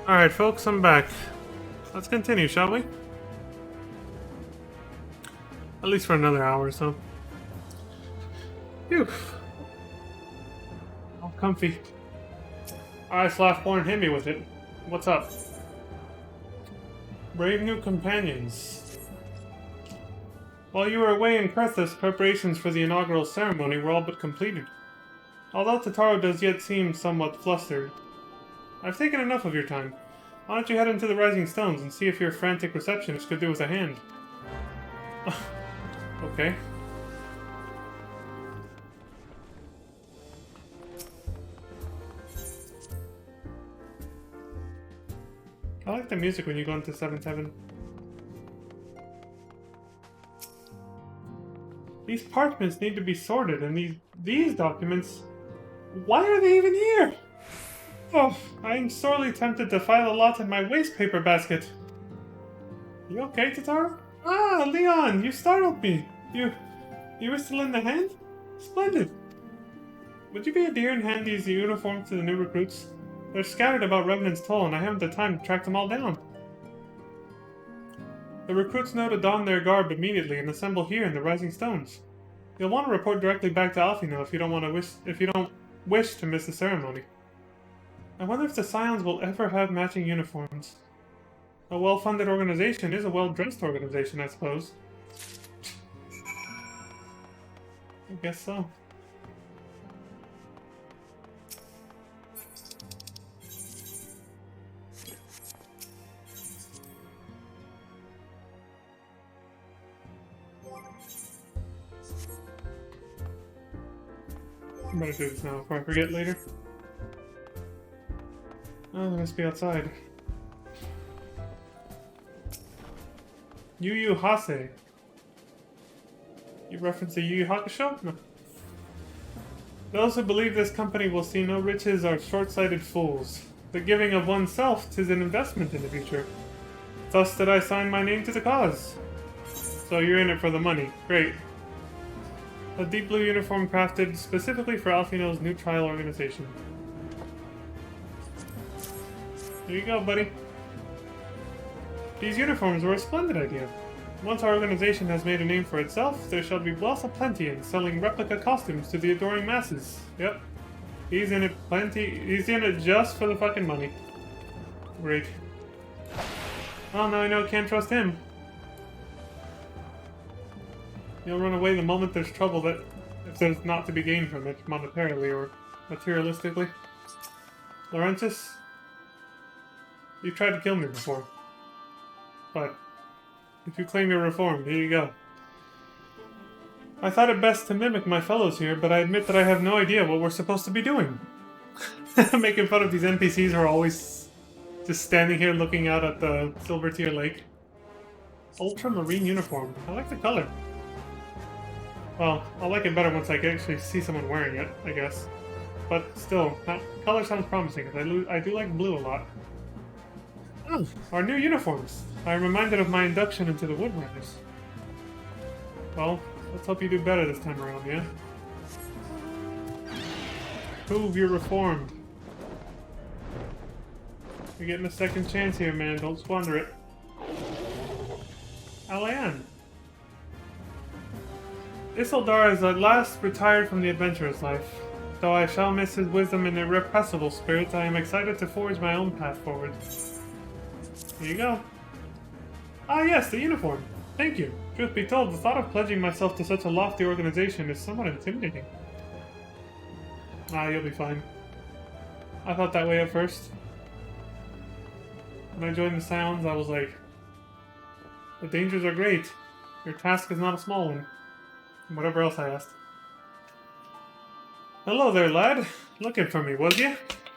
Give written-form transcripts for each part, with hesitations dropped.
Alright, folks, I'm back. Let's continue, shall we? At least for another hour or so. Phew. All comfy. Alright, Slash-born, hit me with it. What's up? Brave new companions. While you were away in Krethis, preparations for the inaugural ceremony were all but completed. Although Totaro does yet seem somewhat flustered. I've taken enough of your time. Why don't you head into the Rising Stones and see if your frantic receptionist could do with a hand? Okay. I like the music when you go into 7th Heaven. These parchments need to be sorted, and these documents... Why are they even here? Oh, I am sorely tempted to file a lot in my waste paper basket. You okay, Totaro? Ah, Leon, you startled me. You were still in the hand? Splendid. Would you be a dear and hand these uniforms to the new recruits? They're scattered about Revenant's Toll, and I haven't the time to track them all down. The recruits know to don their garb immediately and assemble here in the Rising Stones. You'll want to report directly back to Alfino if you don't wish to miss the ceremony. I wonder if the Scions will ever have matching uniforms. A well-funded organization is a well-dressed organization, I suppose. I guess so. I better do this now before I forget later. Oh, they must be outside. Yu Yu Hase. You reference the Yu Yu Hakusho? No. Those who believe this company will see no riches are short-sighted fools. The giving of oneself 'tis an investment in the future. Thus did I sign my name to the cause. So you're in it for the money. Great. A deep blue uniform crafted specifically for Alfino's new trial organization. Here you go, buddy. These uniforms were a splendid idea. Once our organization has made a name for itself, there shall be wealth aplenty in selling replica costumes to the adoring masses. Yep. He's in it plenty. He's in it just for the fucking money. Great. Well, now I know I can't trust him. He'll run away the moment there's trouble that if there's not to be gained from it, monetarily or materialistically. Laurentis, you tried to kill me before. But if you claim you're reformed, here you go. I thought it best to mimic my fellows here, but I admit that I have no idea what we're supposed to be doing. Making fun of these NPCs who are always just standing here looking out at the Silver Tier Lake. Ultramarine uniform. I like the color. Well, I'll like it better once I can actually see someone wearing it, I guess. But still, that color sounds promising, because I do like blue a lot. Oh, our new uniforms. I'm reminded of my induction into the Woodrunners. Well, let's hope you do better this time around, yeah? Prove you're reformed. You're getting a second chance here, man. Don't squander it. Alain. Isildur is at last retired from the adventurer's life. Though I shall miss his wisdom and irrepressible spirit, I am excited to forge my own path forward. Here you go. Ah yes, the uniform. Thank you. Truth be told, the thought of pledging myself to such a lofty organization is somewhat intimidating. Ah, you'll be fine. I thought that way at first. When I joined the Sounds, I was like, the dangers are great. Your task is not a small one. And whatever else I asked. Hello there, lad. Looking for me, was ya?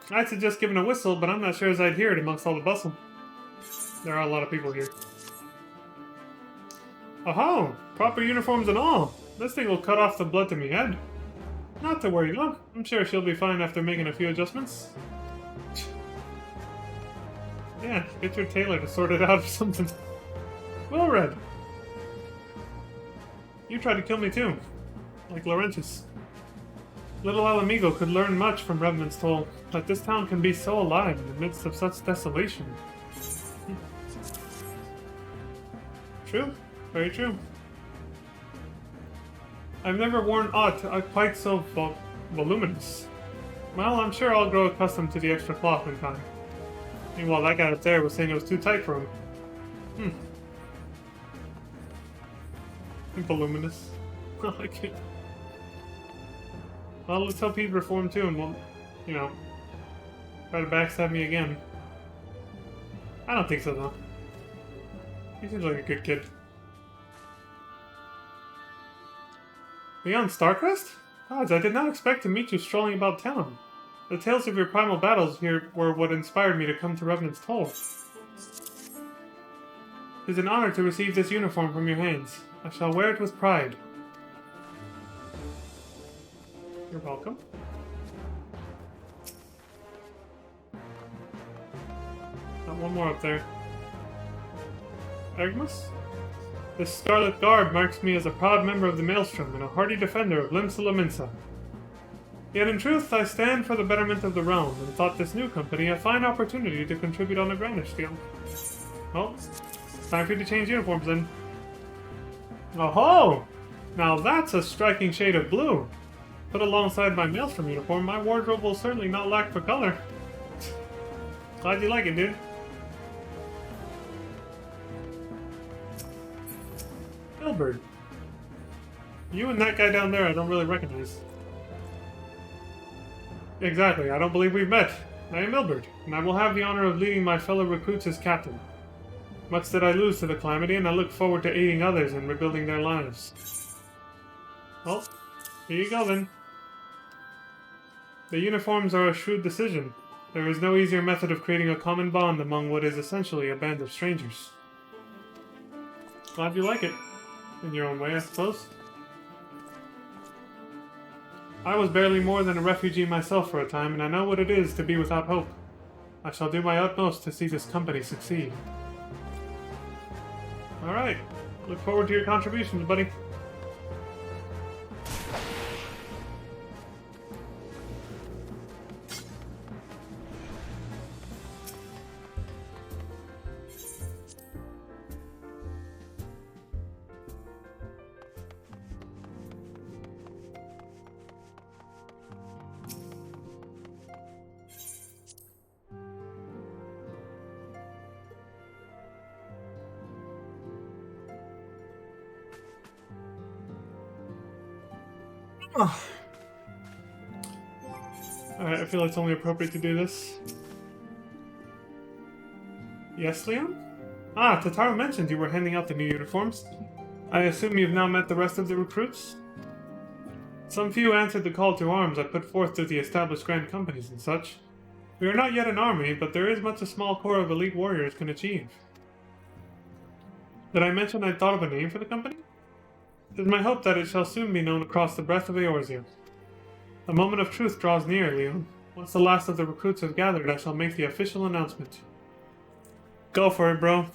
I'd suggest giving a whistle, but I'm not sure as I'd hear it amongst all the bustle. There are a lot of people here. Oh, proper uniforms and all. This thing will cut off the blood to me head. Not to worry, look. I'm sure she'll be fine after making a few adjustments. Yeah, get your tailor to sort it out or something. Well read. You tried to kill me too. Like Laurentius. Little Alamigo could learn much from Revenant's Toll, but this town can be so alive in the midst of such desolation. True. Very true. I've never worn aught quite so voluminous. Well, I'm sure I'll grow accustomed to the extra cloth in time. Meanwhile, that guy up there was saying it was too tight for him. Voluminous. I like it. Well, let's hope he'd reform too and won't, you know, try to backstab me again. I don't think so, though. He seems like a good kid. Leon Starcrest? Gods, I did not expect to meet you strolling about town. The tales of your primal battles here were what inspired me to come to Revenant's Toll. It is an honor to receive this uniform from your hands. I shall wear it with pride. You're welcome. Got one more up there. Agmus? This scarlet garb marks me as a proud member of the Maelstrom and a hardy defender of Limsa Lominsa. Yet in truth, I stand for the betterment of the realm, and thought this new company a fine opportunity to contribute on a grander scale. Well, it's time for you to change uniforms then. Oh-ho! Now that's a striking shade of blue. Put alongside my Maelstrom uniform, my wardrobe will certainly not lack for color. Glad you like it, dude. Milbird. You and that guy down there I don't really recognize. Exactly, I don't believe we've met. I am Milbird, and I will have the honor of leading my fellow recruits as captain. Much did I lose to the calamity, and I look forward to aiding others in rebuilding their lives. Well, here you go then. The uniforms are a shrewd decision. There is no easier method of creating a common bond among what is essentially a band of strangers. Glad you like it. In your own way, I suppose. I was barely more than a refugee myself for a time, and I know what it is to be without hope. I shall do my utmost to see this company succeed. Alright. Look forward to your contributions, buddy. Oh. Alright, I feel it's only appropriate to do this. Yes, Leon? Ah, Tataru mentioned you were handing out the new uniforms. I assume you've now met the rest of the recruits? Some few answered the call to arms I put forth to the established grand companies and such. We are not yet an army, but there is much a small corps of elite warriors can achieve. Did I mention I'd thought of a name for the company? It is my hope that it shall soon be known across the breadth of Eorzea. The moment of truth draws near, Leon. Once the last of the recruits have gathered, I shall make the official announcement. Go for it, bro.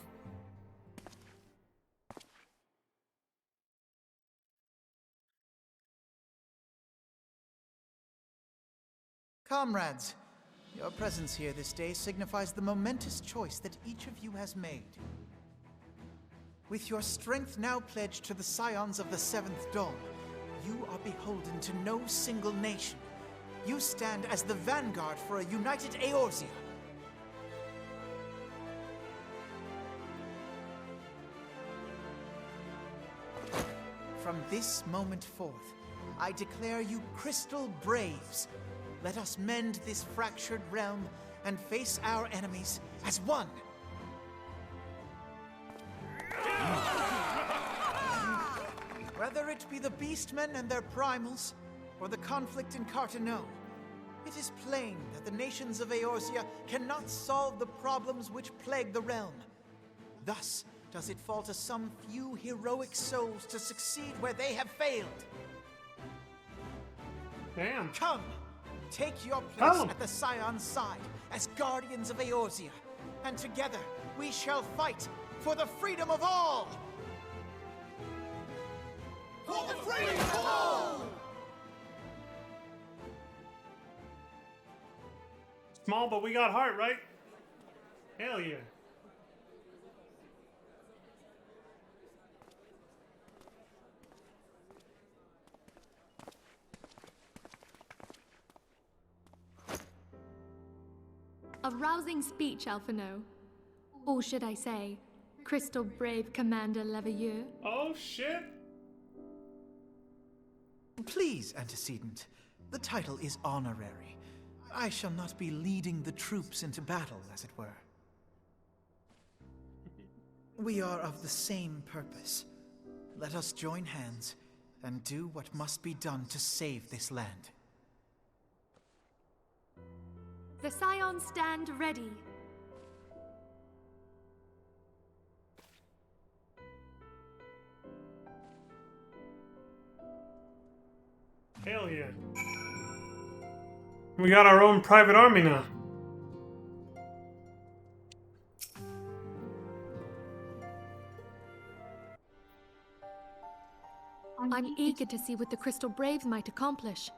Comrades, your presence here this day signifies the momentous choice that each of you has made. With your strength now pledged to the scions of the Seventh Dawn, you are beholden to no single nation. You stand as the vanguard for a united Eorzea. From this moment forth, I declare you Crystal Braves. Let us mend this fractured realm and face our enemies as one. Whether it be the Beastmen and their primals, or the conflict in Carteneau, it is plain that the nations of Eorzea cannot solve the problems which plague the realm. Thus does it fall to some few heroic souls to succeed where they have failed. Damn. Come, take your place at the Scion's side as guardians of Eorzea, and together we shall fight for the freedom of all! For the freedom of all! Small, but we got heart, right? Hell yeah. A rousing speech, Alphino. Or should I say, Crystal Brave Commander Leveilleur. Oh shit! Please, antecedent. The title is honorary. I shall not be leading the troops into battle, as it were. We are of the same purpose. Let us join hands and do what must be done to save this land. The Scions stand ready. Hell yeah. We got our own private army now. I'm eager to see what the Crystal Braves might accomplish.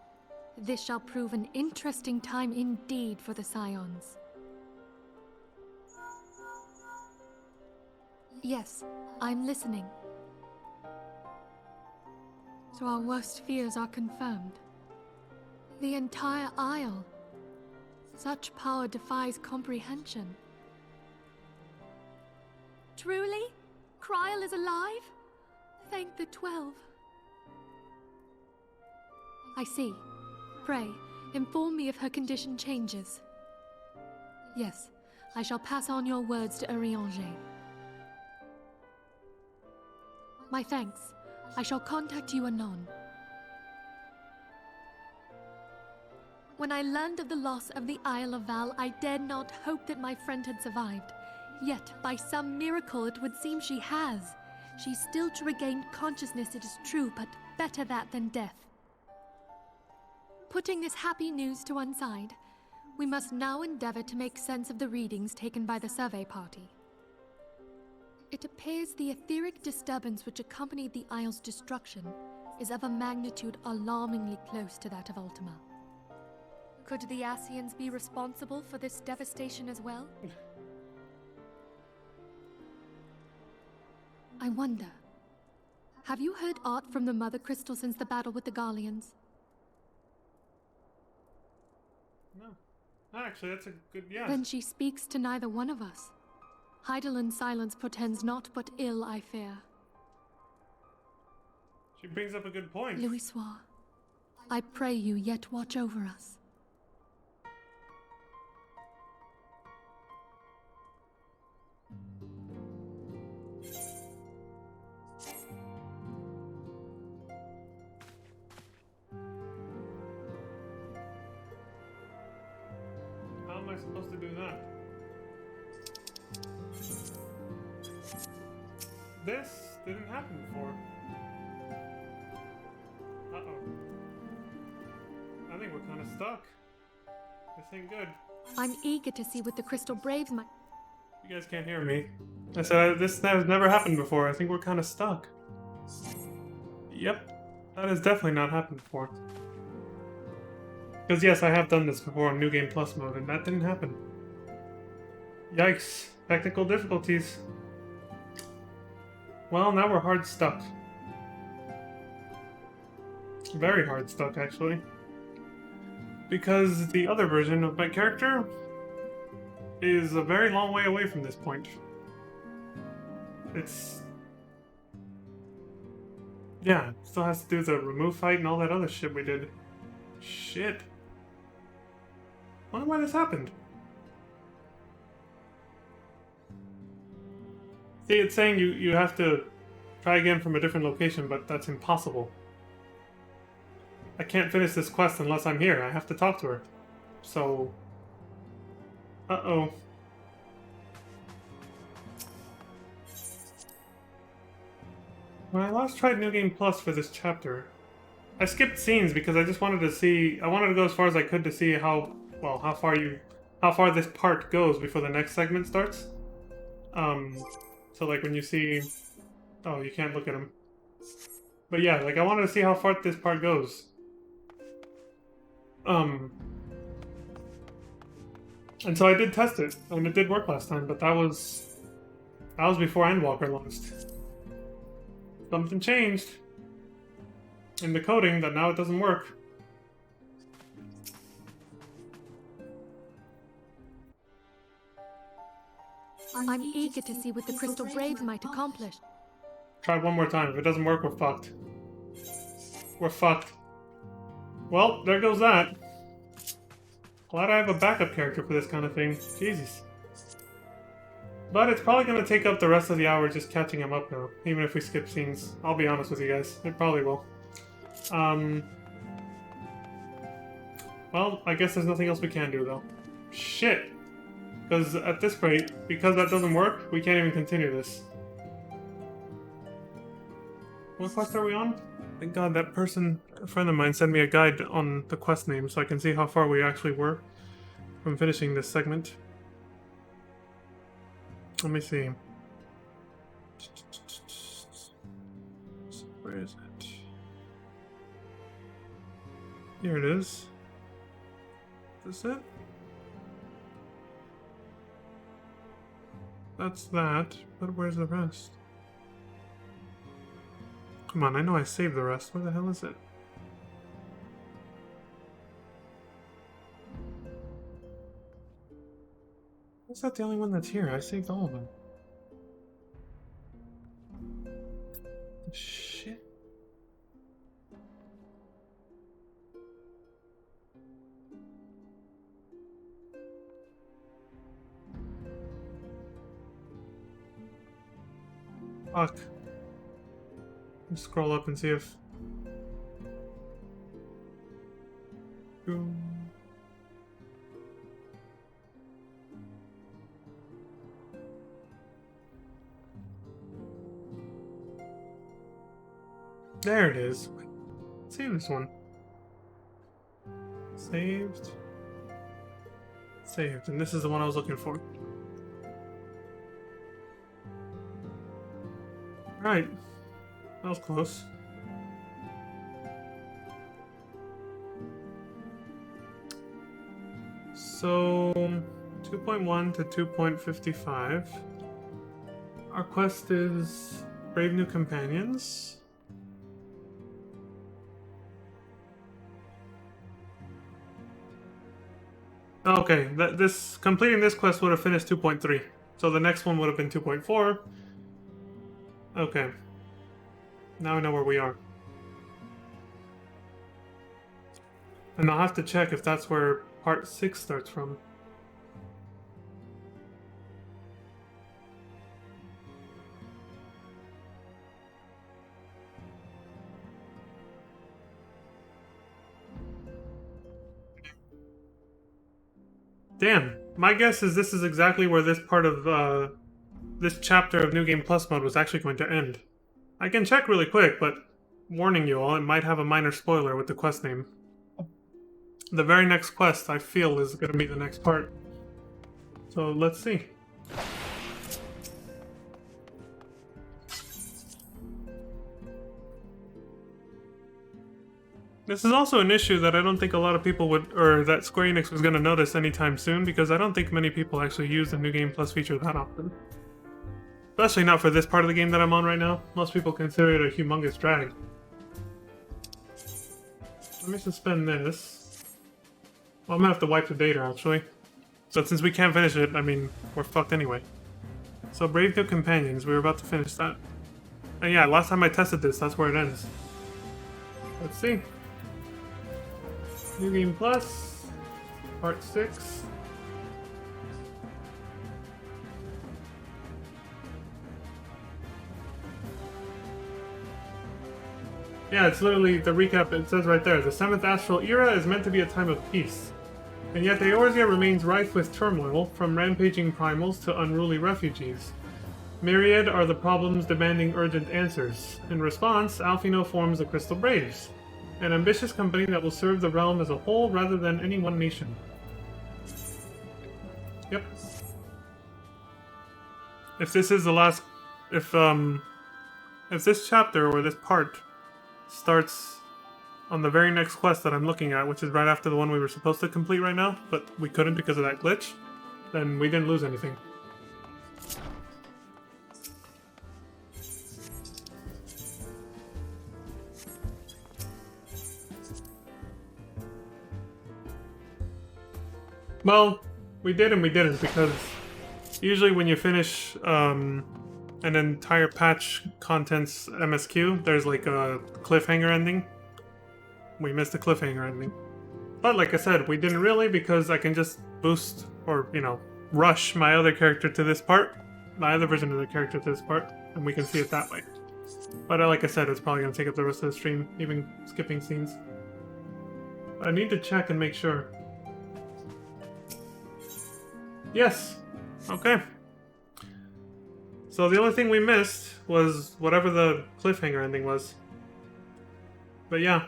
This shall prove an interesting time indeed for the Scions. Yes, I'm listening. So our worst fears are confirmed. The entire Isle. Such power defies comprehension. Truly? Kryl is alive? Thank the 12. I see. Pray, inform me if her condition changes. Yes, I shall pass on your words to Urianger. My thanks. I shall contact you anon. When I learned of the loss of the Isle of Val, I dared not hope that my friend had survived. Yet, by some miracle, it would seem she has. She's still to regain consciousness, it is true, but better that than death. Putting this happy news to one side, we must now endeavor to make sense of the readings taken by the survey party. It appears the etheric disturbance which accompanied the Isle's destruction is of a magnitude alarmingly close to that of Ultima. Could the Ascians be responsible for this devastation as well? I wonder, have you heard aught from the Mother Crystal since the battle with the Garleans? No. Actually, that's a good, yeah. Then she speaks to neither one of us. Heidelin's silence portends naught but ill, I fear. She brings up a good point. Louisoix, I pray you yet watch over us. How am I supposed to do that? This didn't happen before. Uh-oh. I think we're kind of stuck. This ain't good. I'm eager to see what the Crystal Braves might... You guys can't hear me. I said this has never happened before. I think we're kind of stuck. Yep. That has definitely not happened before. Because yes, I have done this before on New Game Plus mode, and that didn't happen. Yikes. Technical difficulties. Well, now we're hard stuck. Very hard stuck, actually. Because the other version of my character is a very long way away from this point. It's... yeah, still has to do the remove fight and all that other shit we did. Shit. Wonder why this happened. See, it's saying you have to try again from a different location, but that's impossible. I can't finish this quest unless I'm here. I have to talk to her. So... uh-oh. When I last tried New Game Plus for this chapter, I skipped scenes because I just wanted to see... I wanted to go as far as I could to see how far this part goes before the next segment starts. So like when you see... oh, you can't look at him. But yeah, like I wanted to see how far this part goes. And so I did test it, and it did work last time, but that was before Endwalker launched. Something changed in the coding that now it doesn't work. I'm eager to see what the Crystal Braves might accomplish. Try one more time. If it doesn't work, we're fucked. We're fucked. Well, there goes that. Glad I have a backup character for this kind of thing. Jesus. But it's probably going to take up the rest of the hour just catching him up now. Even if we skip scenes. I'll be honest with you guys. It probably will. Well, I guess there's nothing else we can do, though. Shit! Because at this rate, because that doesn't work, we can't even continue this. What quest are we on? Thank God that person, a friend of mine, sent me a guide on the quest name so I can see how far we actually were from finishing this segment. Let me see. Where is it? Here it is. Is this it? That's that, but where's the rest? Come on, I know I saved the rest. Where the hell is it? Is that the only one that's here? I saved all of them. Shit. Fuck. Let's scroll up and see if... Boom. There it is. Save this one. Saved. Saved. And this is the one I was looking for. Right. That was close. So, 2.1 to 2.55. Our quest is Brave New Companions. Okay, completing this quest would have finished 2.3. So the next one would have been 2.4. Okay. Now I know where we are. And I'll have to check if that's where part 6 starts from. Damn. My guess is this is exactly where this part of, this chapter of New Game Plus mode was actually going to end. I can check really quick, but warning you all, it might have a minor spoiler with the quest name. The very next quest, I feel, is going to be the next part. So, let's see. This is also an issue that I don't think a lot of people would, or that Square Enix was going to notice anytime soon, because I don't think many people actually use the New Game Plus feature that often. Especially not for this part of the game that I'm on right now. Most people consider it a humongous drag. Let me suspend this. Well, I'm gonna have to wipe the data, actually. So since we can't finish it, I mean, we're fucked anyway. So, Brave New Companions, we were about to finish that. And yeah, last time I tested this, that's where it ends. Let's see. New Game Plus, Part 6. Yeah, it's literally the recap. It says right there, the 7th Astral Era is meant to be a time of peace. And yet Eorzea remains rife with turmoil, from rampaging primals to unruly refugees. Myriad are the problems demanding urgent answers. In response, Alphino forms the Crystal Braves, an ambitious company that will serve the realm as a whole rather than any one nation. Yep. If this is the last... If this chapter, or this part, starts on the very next quest that I'm looking at, which is right after the one we were supposed to complete right now, but we couldn't because of that glitch, then we didn't lose anything. Well, we did and we didn't, because usually when you finish an entire patch contents MSQ, there's like a cliffhanger ending. We missed the cliffhanger ending. But like I said, we didn't really, because I can just boost, or, you know, rush my other character to this part, my other version of the character to this part, and we can see it that way. But like I said, it's probably going to take up the rest of the stream, even skipping scenes. I need to check and make sure. Yes. Okay. So the only thing we missed was whatever the cliffhanger ending was. But yeah.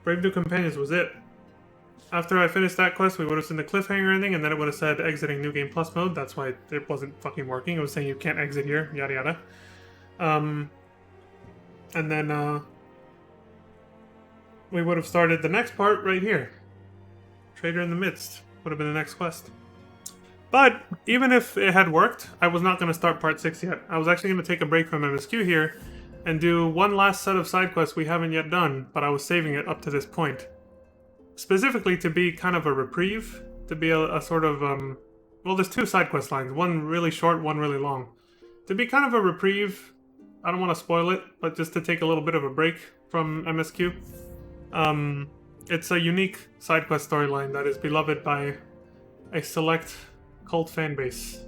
Brave New Companions was it. After I finished that quest, we would have seen the cliffhanger ending, and then it would have said exiting New Game Plus mode. That's why it wasn't fucking working. It was saying you can't exit here, yada yada. And then we would have started the next part right here. Trader in the Midst would have been the next quest. But even if it had worked, I was not going to start part 6 yet. I was actually going to take a break from MSQ here and do one last set of side quests we haven't yet done, but I was saving it up to this point. Specifically to be kind of a reprieve, to be a sort of, well, there's 2 side quest lines, one really short, one really long. To be kind of a reprieve, I don't want to spoil it, but just to take a little bit of a break from MSQ. It's a unique side quest storyline that is beloved by a select cult fan base.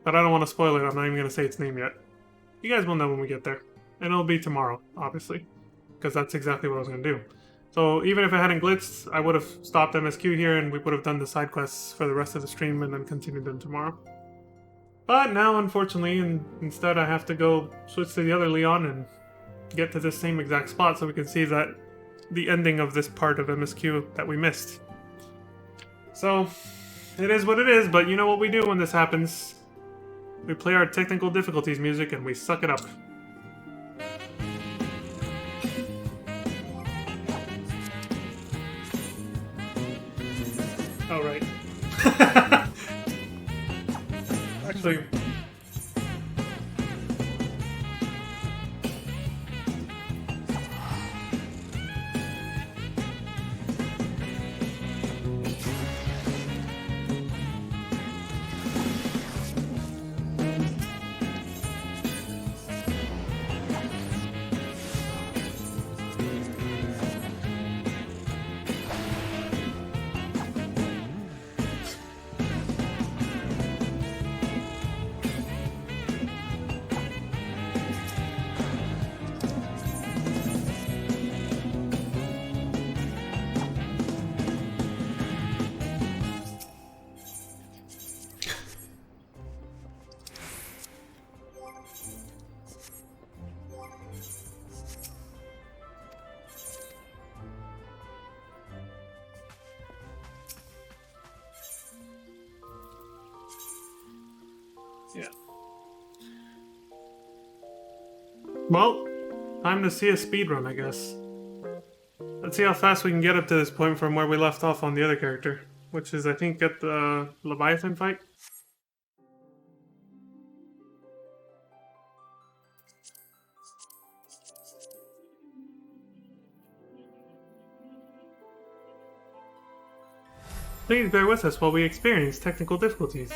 But I don't want to spoil it, I'm not even going to say its name yet. You guys will know when we get there. And it'll be tomorrow, obviously. Because that's exactly what I was going to do. So even if it hadn't glitched, I would have stopped MSQ here and we would have done the side quests for the rest of the stream and then continued them tomorrow. But now, unfortunately, instead I have to go switch to the other Leon and get to this same exact spot so we can see that the ending of this part of MSQ that we missed. So, it is what it is, but you know what we do when this happens. We play our technical difficulties music and we suck it up. Oh, right. Actually... Yeah. Well, time to see a speedrun, I guess. Let's see how fast we can get up to this point from where we left off on the other character, which is, I think, at the Leviathan fight. Please bear with us while we experience technical difficulties.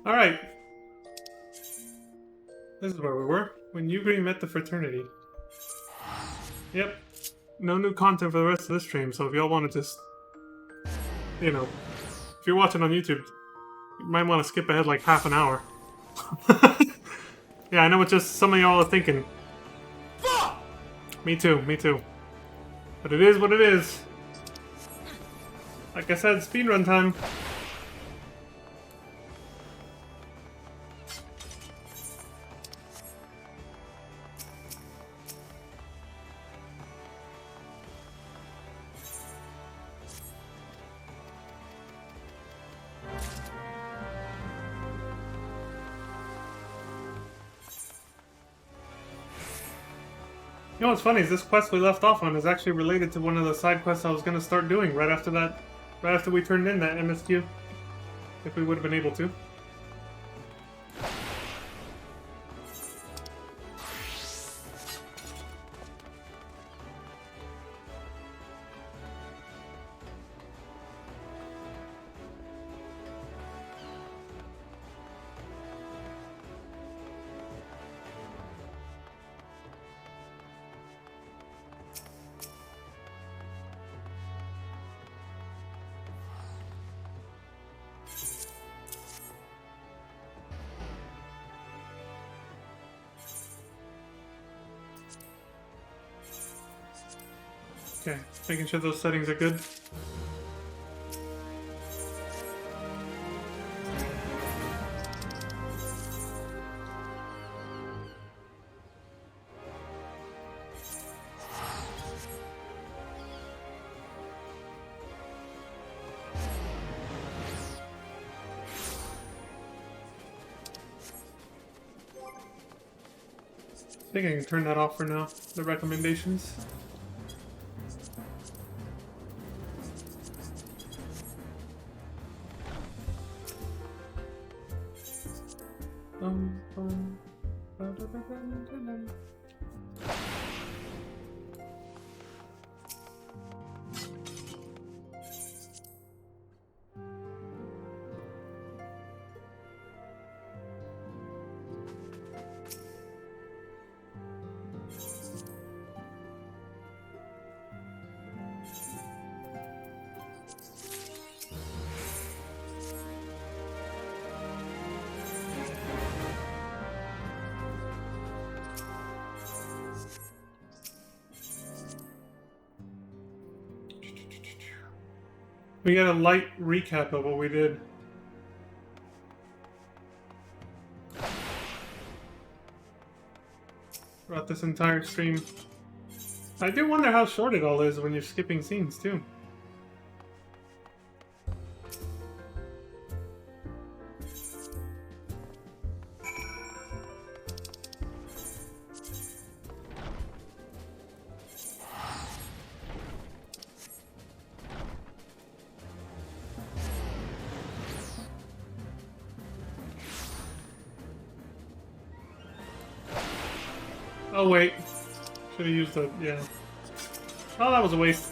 Alright. This is where we were. When Yugri met the fraternity. Yep. No new content for the rest of this stream, so if y'all want to just... You know... If you're watching on YouTube, you might want to skip ahead like half an hour. Yeah, I know what just some of y'all are thinking. Me too, me too. But it is what it is. Like I said, speedrun time. You know what's funny is this quest we left off on is actually related to one of the side quests I was going to start doing right after we turned in that MSQ. If we would have been able to. Okay, making sure those settings are good. I think I can turn that off for now, the recommendations. We got a light recap of what we did. Throughout this entire stream. I do wonder how short it all is when you're skipping scenes, too. Oh wait, should have used the, yeah. Oh, that was a waste.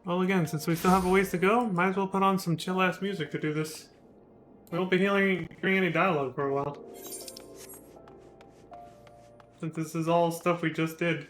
Well, again, since we still have a ways to go, might as well put on some chill-ass music to do this. We won't be hearing any dialogue for a while. Since this is all stuff we just did.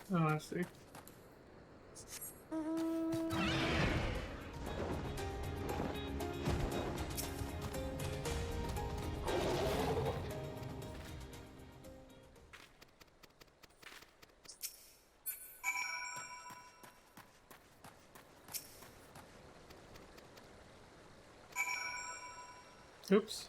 Oh, I see. Oops.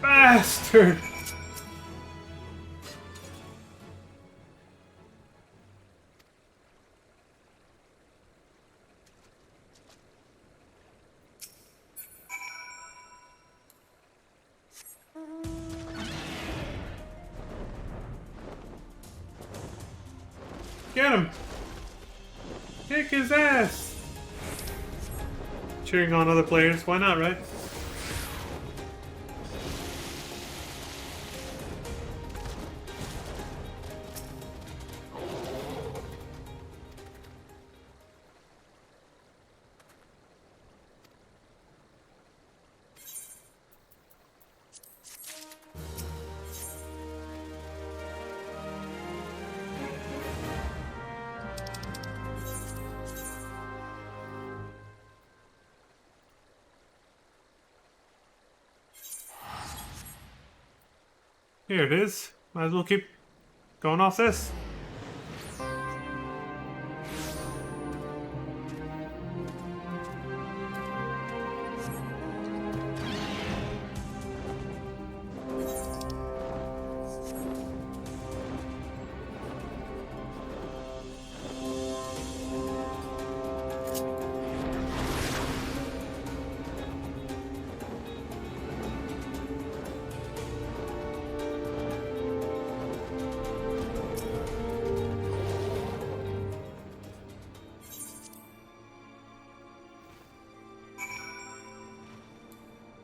Bastard! Get him! Kick his ass! Cheering on other players, why not, right? Here it is. Might as well keep going off this.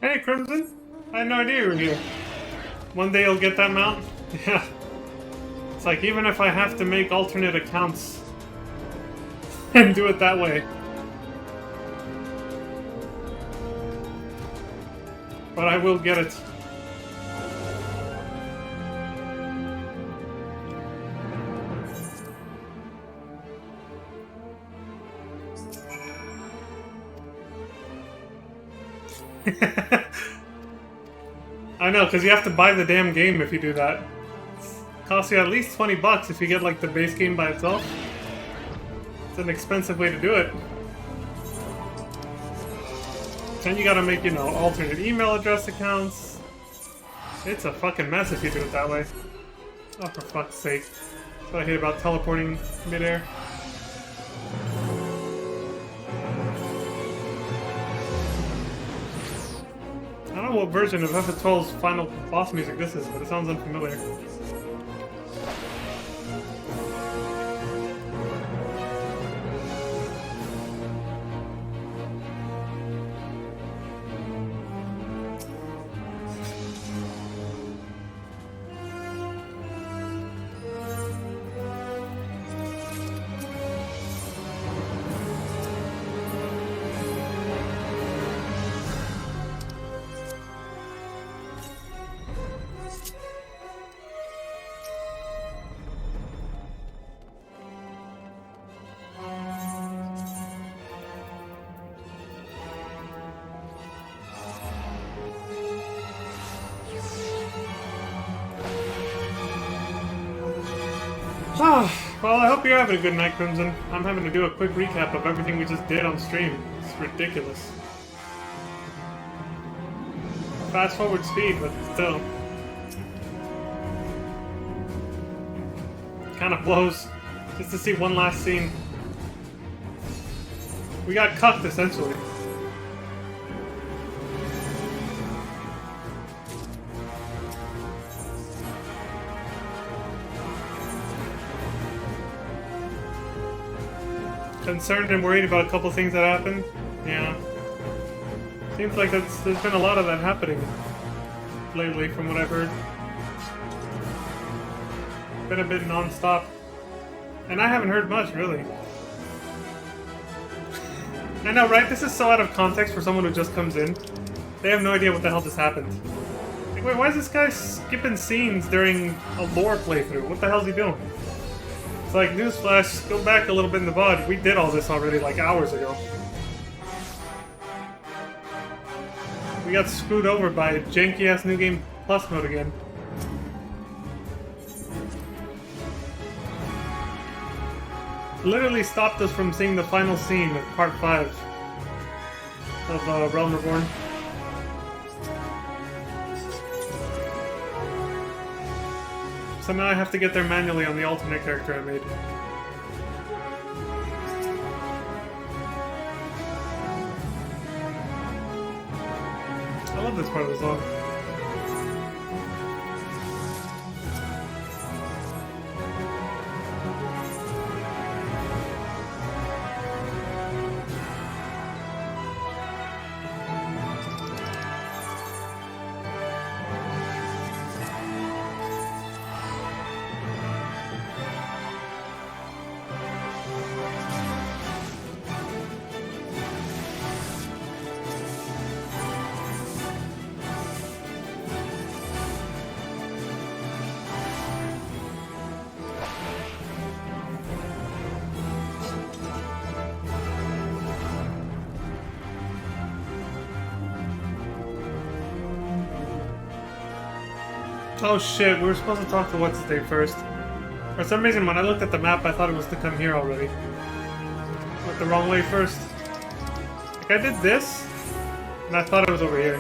Hey, Crimson! I had no idea you were here. One day you'll get that mount? Yeah. It's like, even if I have to make alternate accounts and do it that way. But I will get it. I know, because you have to buy the damn game if you do that. Costs you at least $20 if you get like the base game by itself. It's an expensive way to do it. Then you gotta make, you know, alternate email address accounts. It's a fucking mess if you do it that way. Oh, for fuck's sake. That's what I hate about teleporting midair. I don't know what version of FF12's final boss music this is, but it sounds unfamiliar. Ah, well, I hope you're having a good night, Crimson. I'm having to do a quick recap of everything we just did on stream. It's ridiculous. Fast forward speed, but still. Kind of blows just to see one last scene. We got cucked, essentially. Concerned and worried about a couple things that happened? Yeah. Seems like there's been a lot of that happening lately, from what I've heard. Been a bit non-stop. And I haven't heard much, really. I know, right? This is so out of context for someone who just comes in. They have no idea what the hell just happened. Like, wait, why is this guy skipping scenes during a lore playthrough? What the hell's he doing? It's like, newsflash, go back a little bit in the VOD. We did all this already, like, hours ago. We got screwed over by a janky-ass New Game Plus mode again. Literally stopped us from seeing the final scene of Part 5 of Realm Reborn. So now I have to get there manually on the alternate character I made. I love this part of the song. Oh shit, we were supposed to talk to what's-his-name first. For some reason, when I looked at the map, I thought it was to come here already. Went the wrong way first. Like, I did this, and I thought it was over here.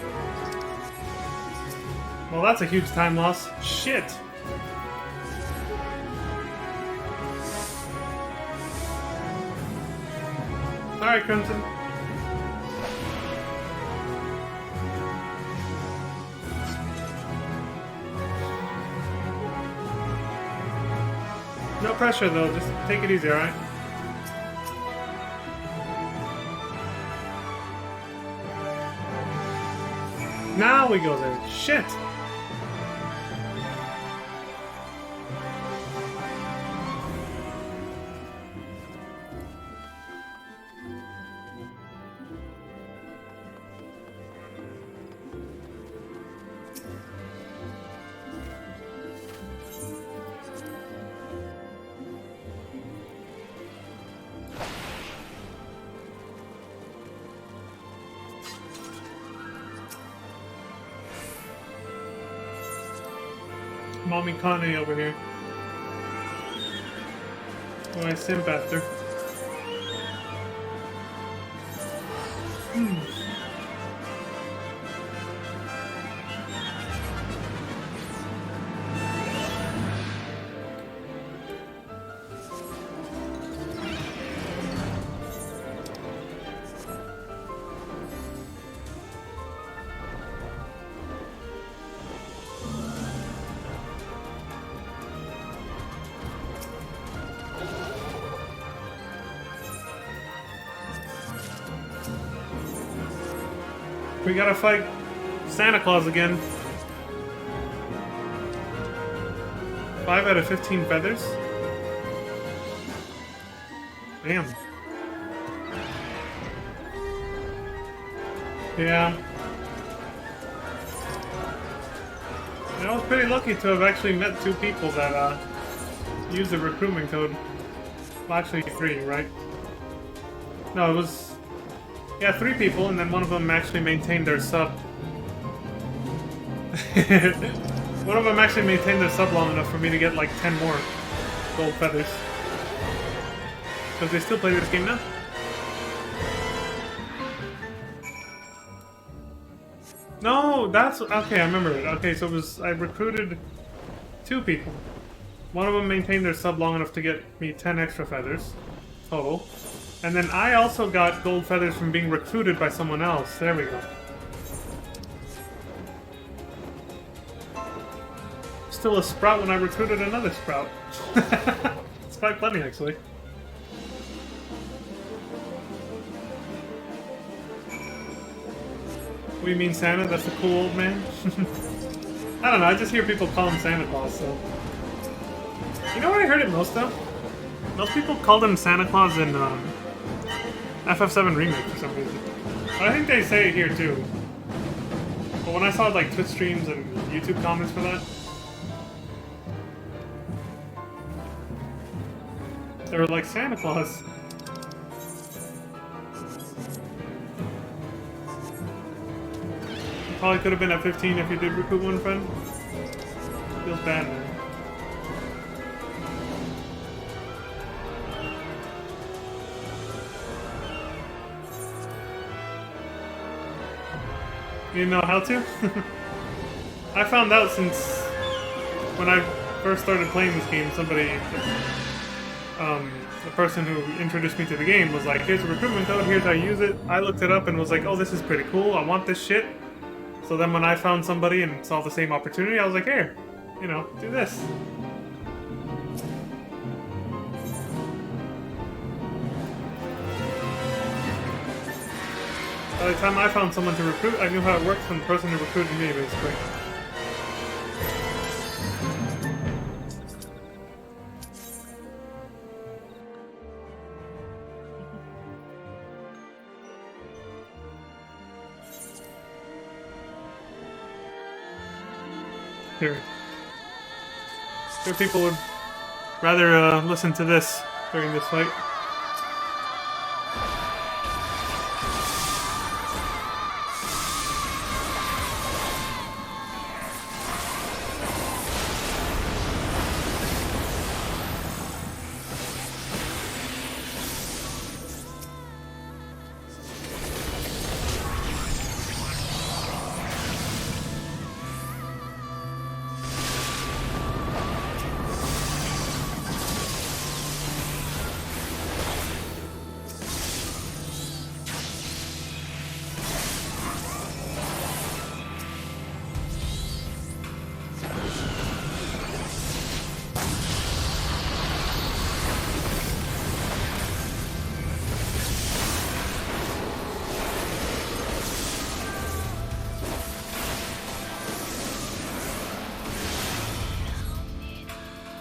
Well, that's a huge time loss. Shit! Alright, Crimson. No pressure though, just take it easy, alright? Now we go there. Shit! Mommy Kane over here. Who I simp after. We gotta fight Santa Claus again. 5 out of 15 feathers? Damn. Yeah. I was pretty lucky to have actually met 2 people that used the recruitment code. Well, actually 3, right? No, it was... Yeah, 3 people, and then one of them actually maintained their sub. One of them actually maintained their sub long enough for me to get like 10 more. gold feathers. Because they still play this game now. No, that's... Okay, I remember it. Okay, so it was... I recruited 2 people. One of them maintained their sub long enough to get me 10 extra feathers. Total. And then I also got gold feathers from being recruited by someone else. There we go. Still a sprout when I recruited another sprout. It's quite funny, actually. What do you mean Santa? That's a cool old man? I don't know, I just hear people call him Santa Claus, so... You know where I heard it most, though? Most people called him Santa Claus in, FF7 Remake for some reason. But I think they say it here, too. But when I saw, like, Twitch streams and YouTube comments for that... They were like, Santa Claus. Probably could have been at 15 if you did recruit one friend. Feels bad, man. You didn't know how to? I found out since when I first started playing this game, somebody, the person who introduced me to the game was like, here's a recruitment code, here's how you use it. I looked it up and was like, oh, this is pretty cool, I want this shit. So then when I found somebody and saw the same opportunity, I was like, here, you know, do this. By the time I found someone to recruit, I knew how it worked from the person who recruited me, basically. Here people would rather listen to this during this fight.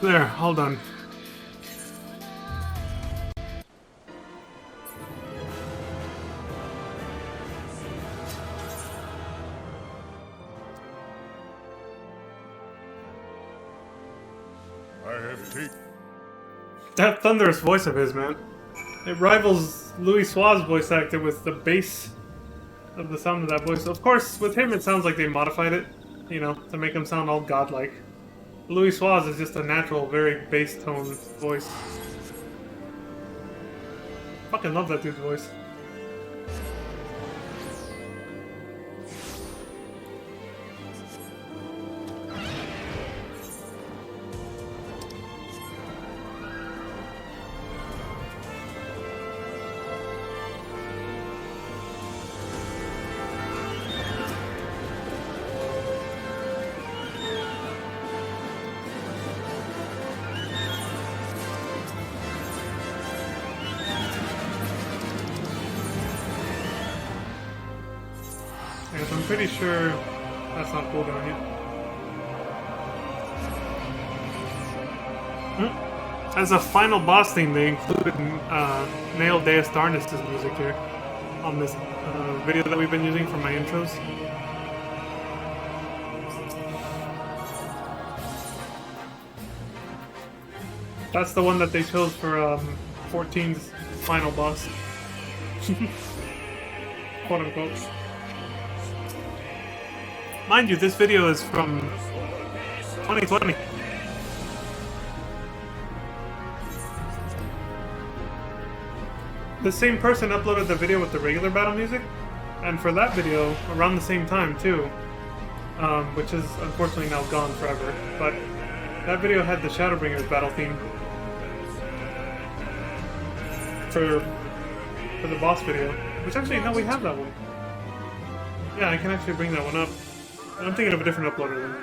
There, all done. That thunderous voice of his, man. It rivals Louis Suave's voice actor with the bass of the sound of that voice. Of course, with him it sounds like they modified it, you know, to make him sound all godlike. Louis Suave is just a natural, very bass tone voice. Fucking love that dude's voice. I'm pretty sure that's not cooldown yet. As a final boss theme, they included Nail Deus Darnus' music here on this video that we've been using for my intros. That's the one that they chose for 14's final boss. Quote unquote. Mind you, this video is from 2020. the same person uploaded the video with the regular battle music, and for that video, around the same time too, which is unfortunately now gone forever, but that video had the Shadowbringers battle theme for the boss video, which actually, no, we have that one. Yeah, I can actually bring that one up. I'm thinking of a different uploader then.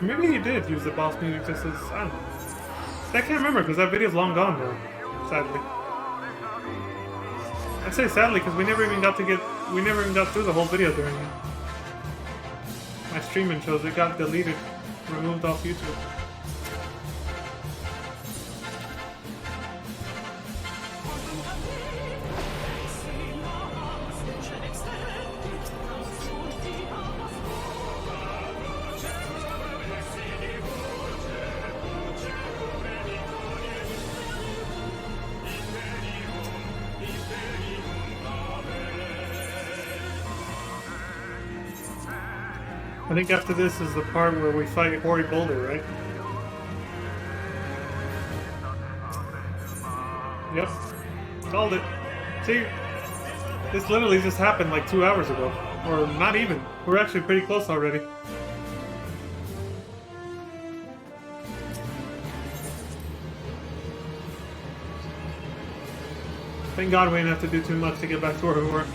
Maybe he did use the boss music just as, I don't know. I can't remember because that video's long gone now, sadly. I say sadly because we never even got through the whole video during my streaming shows. It got deleted, removed off YouTube. I think after this is the part where we fight Hoary Boulder, right? Yep. Called it. See? This literally just happened like 2 hours ago. Or not even. We're actually pretty close already. Thank God we didn't have to do too much to get back to where we were.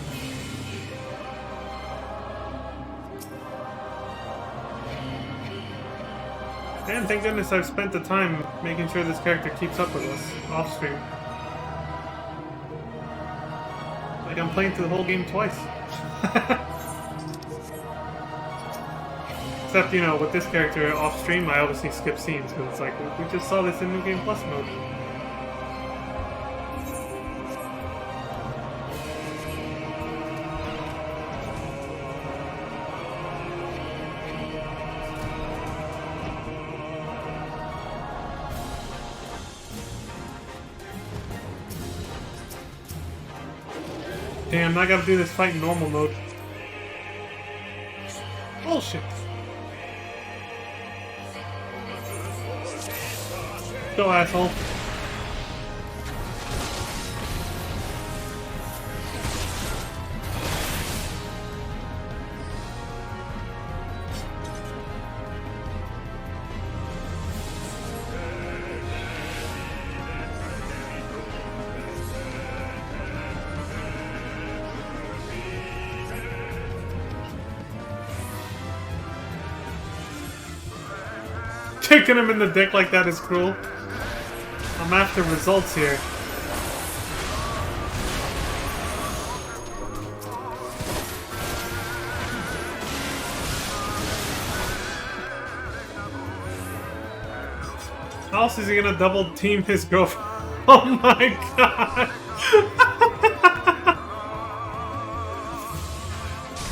And thank goodness I've spent the time making sure this character keeps up with us off stream. Like I'm playing through the whole game twice. Except, you know, with this character off stream, I obviously skip scenes because it's like, we just saw this in New Game Plus mode. Damn, I gotta do this fight in normal mode. Bullshit. Go, asshole. Kicking him in the dick like that is cruel. I'm after results here. How else is he gonna double team his girlfriend? Oh my god!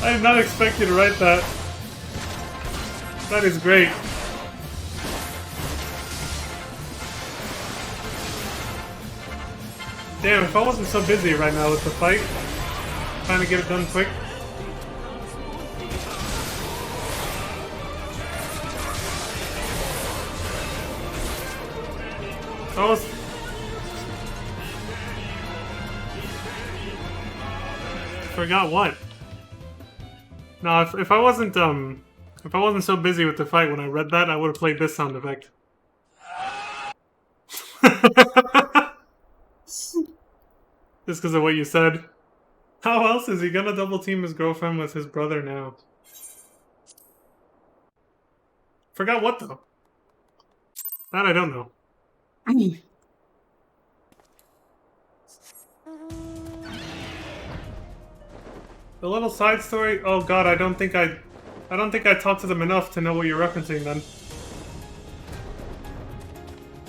I did not expect you to write that. That is great. Damn, if I wasn't so busy right now with the fight, trying to get it done quick. I was... Forgot what? No, if I wasn't so busy with the fight when I read that, I would have played this sound effect. Just because of what you said. How else is he gonna double team his girlfriend with his brother now? Forgot what though. That I don't know. The little side story. Oh god, I don't think I talked to them enough to know what you're referencing. Then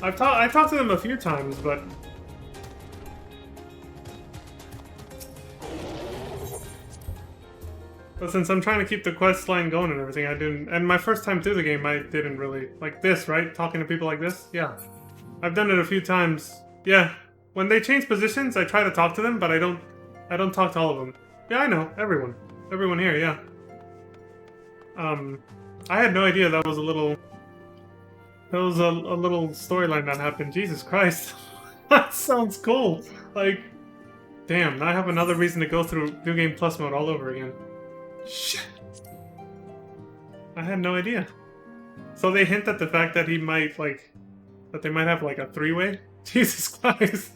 I talked to them a few times, but. But since I'm trying to keep the quest line going and everything, I didn't... And my first time through the game, I didn't really... Like this, right? Talking to people like this? Yeah. I've done it a few times. Yeah. When they change positions, I try to talk to them, but I don't talk to all of them. Yeah, I know. Everyone. Everyone here, yeah. I had no idea that was a little... That was a little storyline that happened. Jesus Christ. That sounds cool. Like, damn, now I have another reason to go through New Game Plus mode all over again. Shit. I had no idea. So they hint at the fact that he might, like... That they might have, like, a three-way? Jesus Christ.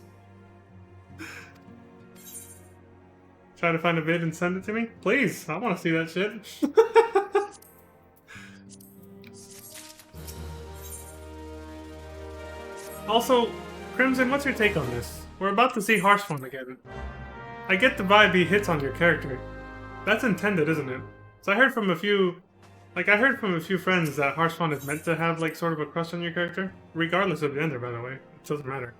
Try to find a vid and send it to me? Please, I want to see that shit. Also, Crimson, what's your take on this? We're about to see Hearthstone again. I get the vibe he hits on your character. That's intended, isn't it? So I heard from a few... Like, I heard from a few friends that Hearthstone is meant to have, like, sort of a crush on your character. Regardless of gender, by the way. It doesn't matter.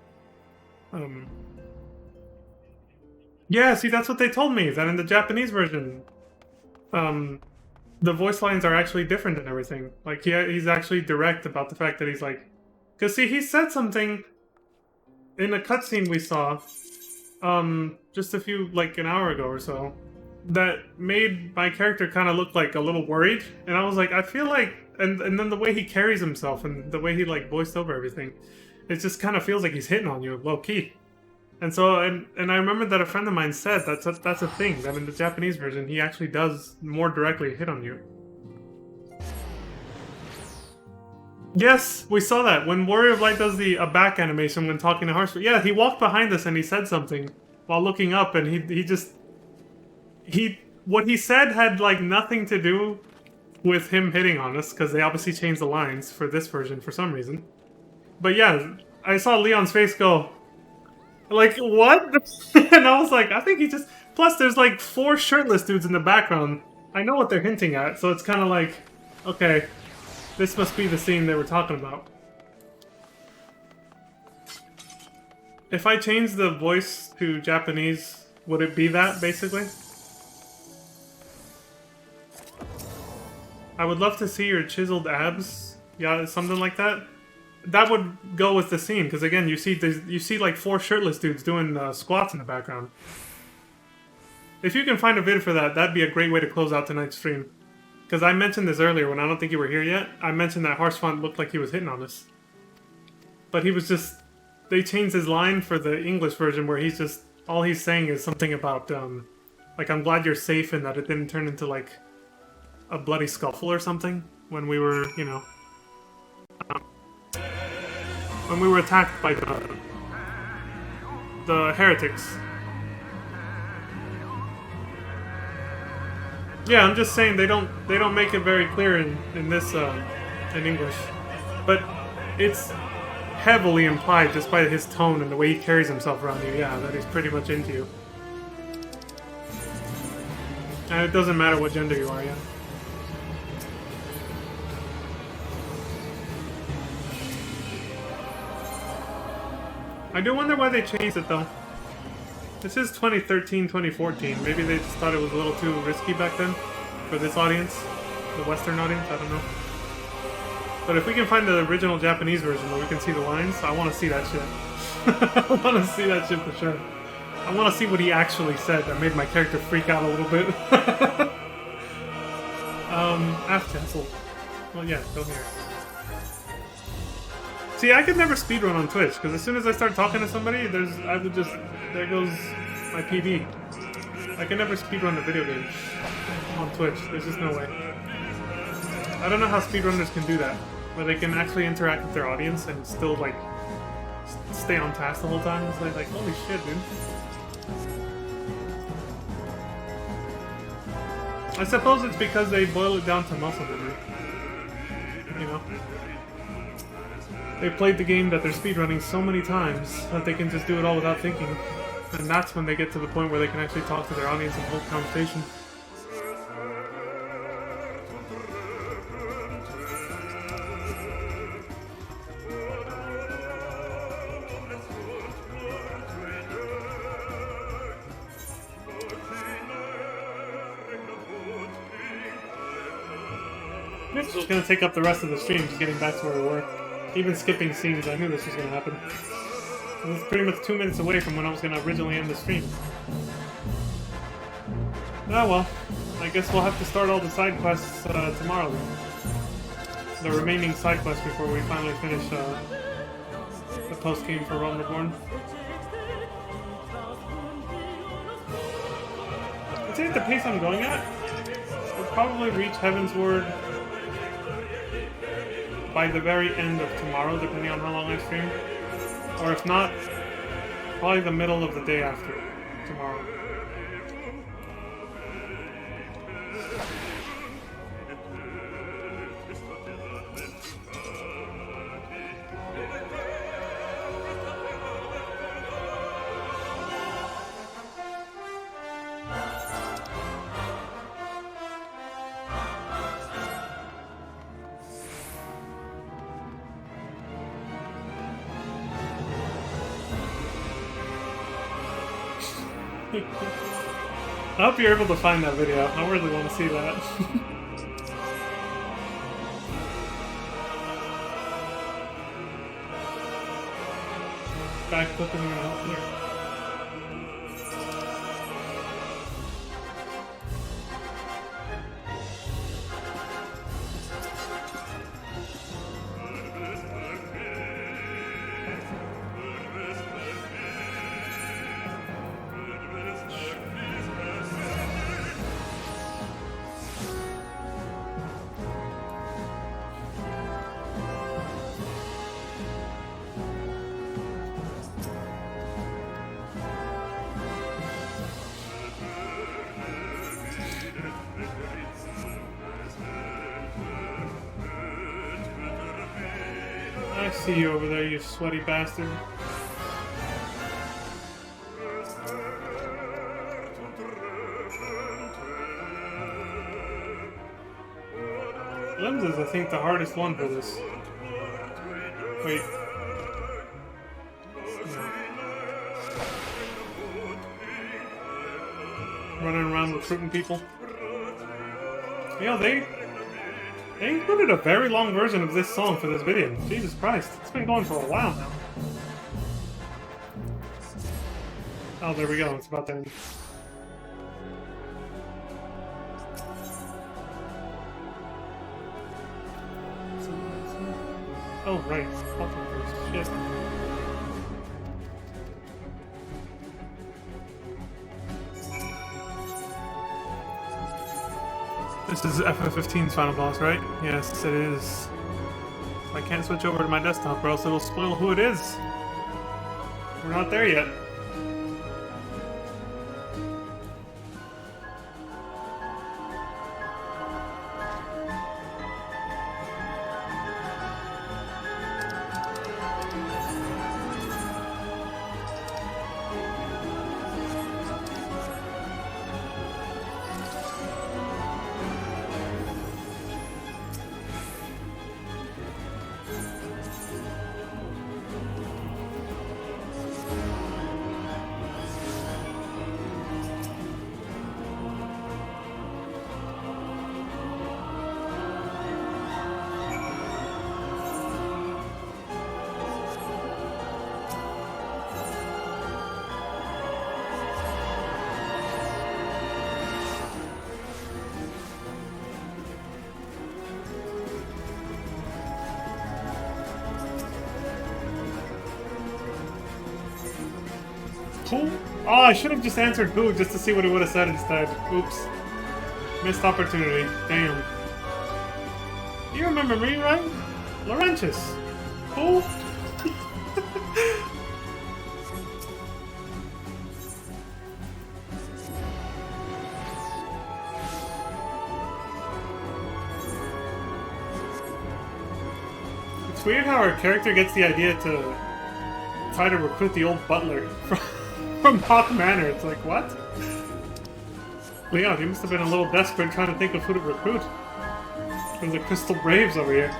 Yeah, see, that's what they told me, that in the Japanese version, the voice lines are actually different and everything. Like, he's actually direct about the fact that he's like... Because, see, he said something in a cutscene we saw, just a few, like, an hour ago or so, that made my character kind of look, like, a little worried. And I was like, I feel like... And then the way he carries himself and the way he, like, voiced over everything, it just kind of feels like he's hitting on you, low-key. And so, and I remember that a friend of mine said that's a thing, that in the Japanese version, he actually does more directly hit on you. Yes, we saw that. When Warrior of Light does a back animation when talking to Hearthstone. Yeah, he walked behind us and he said something while looking up, and what he said had, like, nothing to do with him hitting on us, because they obviously changed the lines for this version for some reason. But yeah, I saw Leon's face go... Like, what? And I was like, I think he just... Plus, there's like 4 shirtless dudes in the background. I know what they're hinting at, so it's kind of like, okay, this must be the scene they were talking about. If I change the voice to Japanese, would it be that, basically? I would love to see your chiseled abs. Yeah, something like that. That would go with the scene, because again, you see like 4 shirtless dudes doing squats in the background. If you can find a vid for that, that'd be a great way to close out tonight's stream. Because I mentioned this earlier when I don't think you were here yet. I mentioned that Hearthstone looked like he was hitting on us. But he was just... They changed his line for the English version where he's just... All he's saying is something about, like, I'm glad you're safe and that it didn't turn into, like, a bloody scuffle or something when we were, you know... when we were attacked by the heretics. Yeah, I'm just saying they don't make it very clear in this in English, but it's heavily implied just by his tone and the way he carries himself around you. Yeah, that he's pretty much into you, and it doesn't matter what gender you are. Yeah. I do wonder why they changed it, though. This is 2013, 2014. Maybe they just thought it was a little too risky back then for this audience, the Western audience, I don't know. But if we can find the original Japanese version where we can see the lines, I want to see that shit. I want to see that shit for sure. I want to see what he actually said that made my character freak out a little bit. Ask Castle. Well, yeah, go here. See, I could never speedrun on Twitch, because as soon as I start talking to somebody, there goes my PB. I can never speedrun a video game on Twitch. There's just no way. I don't know how speedrunners can do that, where they can actually interact with their audience and still, like, stay on task the whole time. It's like holy shit, dude. I suppose it's because they boil it down to muscle memory. You know? They played the game that they're speedrunning so many times that they can just do it all without thinking. And that's when they get to the point where they can actually talk to their audience and hold conversation. This was going to take up the rest of the stream, just getting back to where we were. Even skipping scenes, I knew this was going to happen. It was pretty much 2 minutes away from when I was going to originally end the stream. Oh well, I guess we'll have to start all the side quests tomorrow then. The remaining side quests before we finally finish the post-game for Reborn. I'd say at the pace I'm going at, we'll probably reach Heaven's Word by the very end of tomorrow, depending on how long I stream. Or if not, probably the middle of the day after tomorrow. I hope you're able to find that video. I really want to see that. Backflip isn't gonna help here. I see you over there, you sweaty bastard. Limbs is, I think, the hardest one for this. Wait. No. Running around recruiting people. You know, they included a very long version of this song for this video. Jesus Christ, it's been going for a while now. Oh, there we go, it's about to end. Oh, right. Fucking first. Shit. This is FF15's final boss, right? Yes, it is. I can't switch over to my desktop or else it'll spoil who it is. We're not there yet. Who? Oh, I should have just answered who just to see what he would have said instead. Oops. Missed opportunity. Damn. You remember me, right? Laurentius. Who? It's weird how our character gets the idea to try to recruit the old butler from Hawk Manor. It's like, what? Leon, you must have been a little desperate trying to think of who to recruit. From the Crystal Braves over here.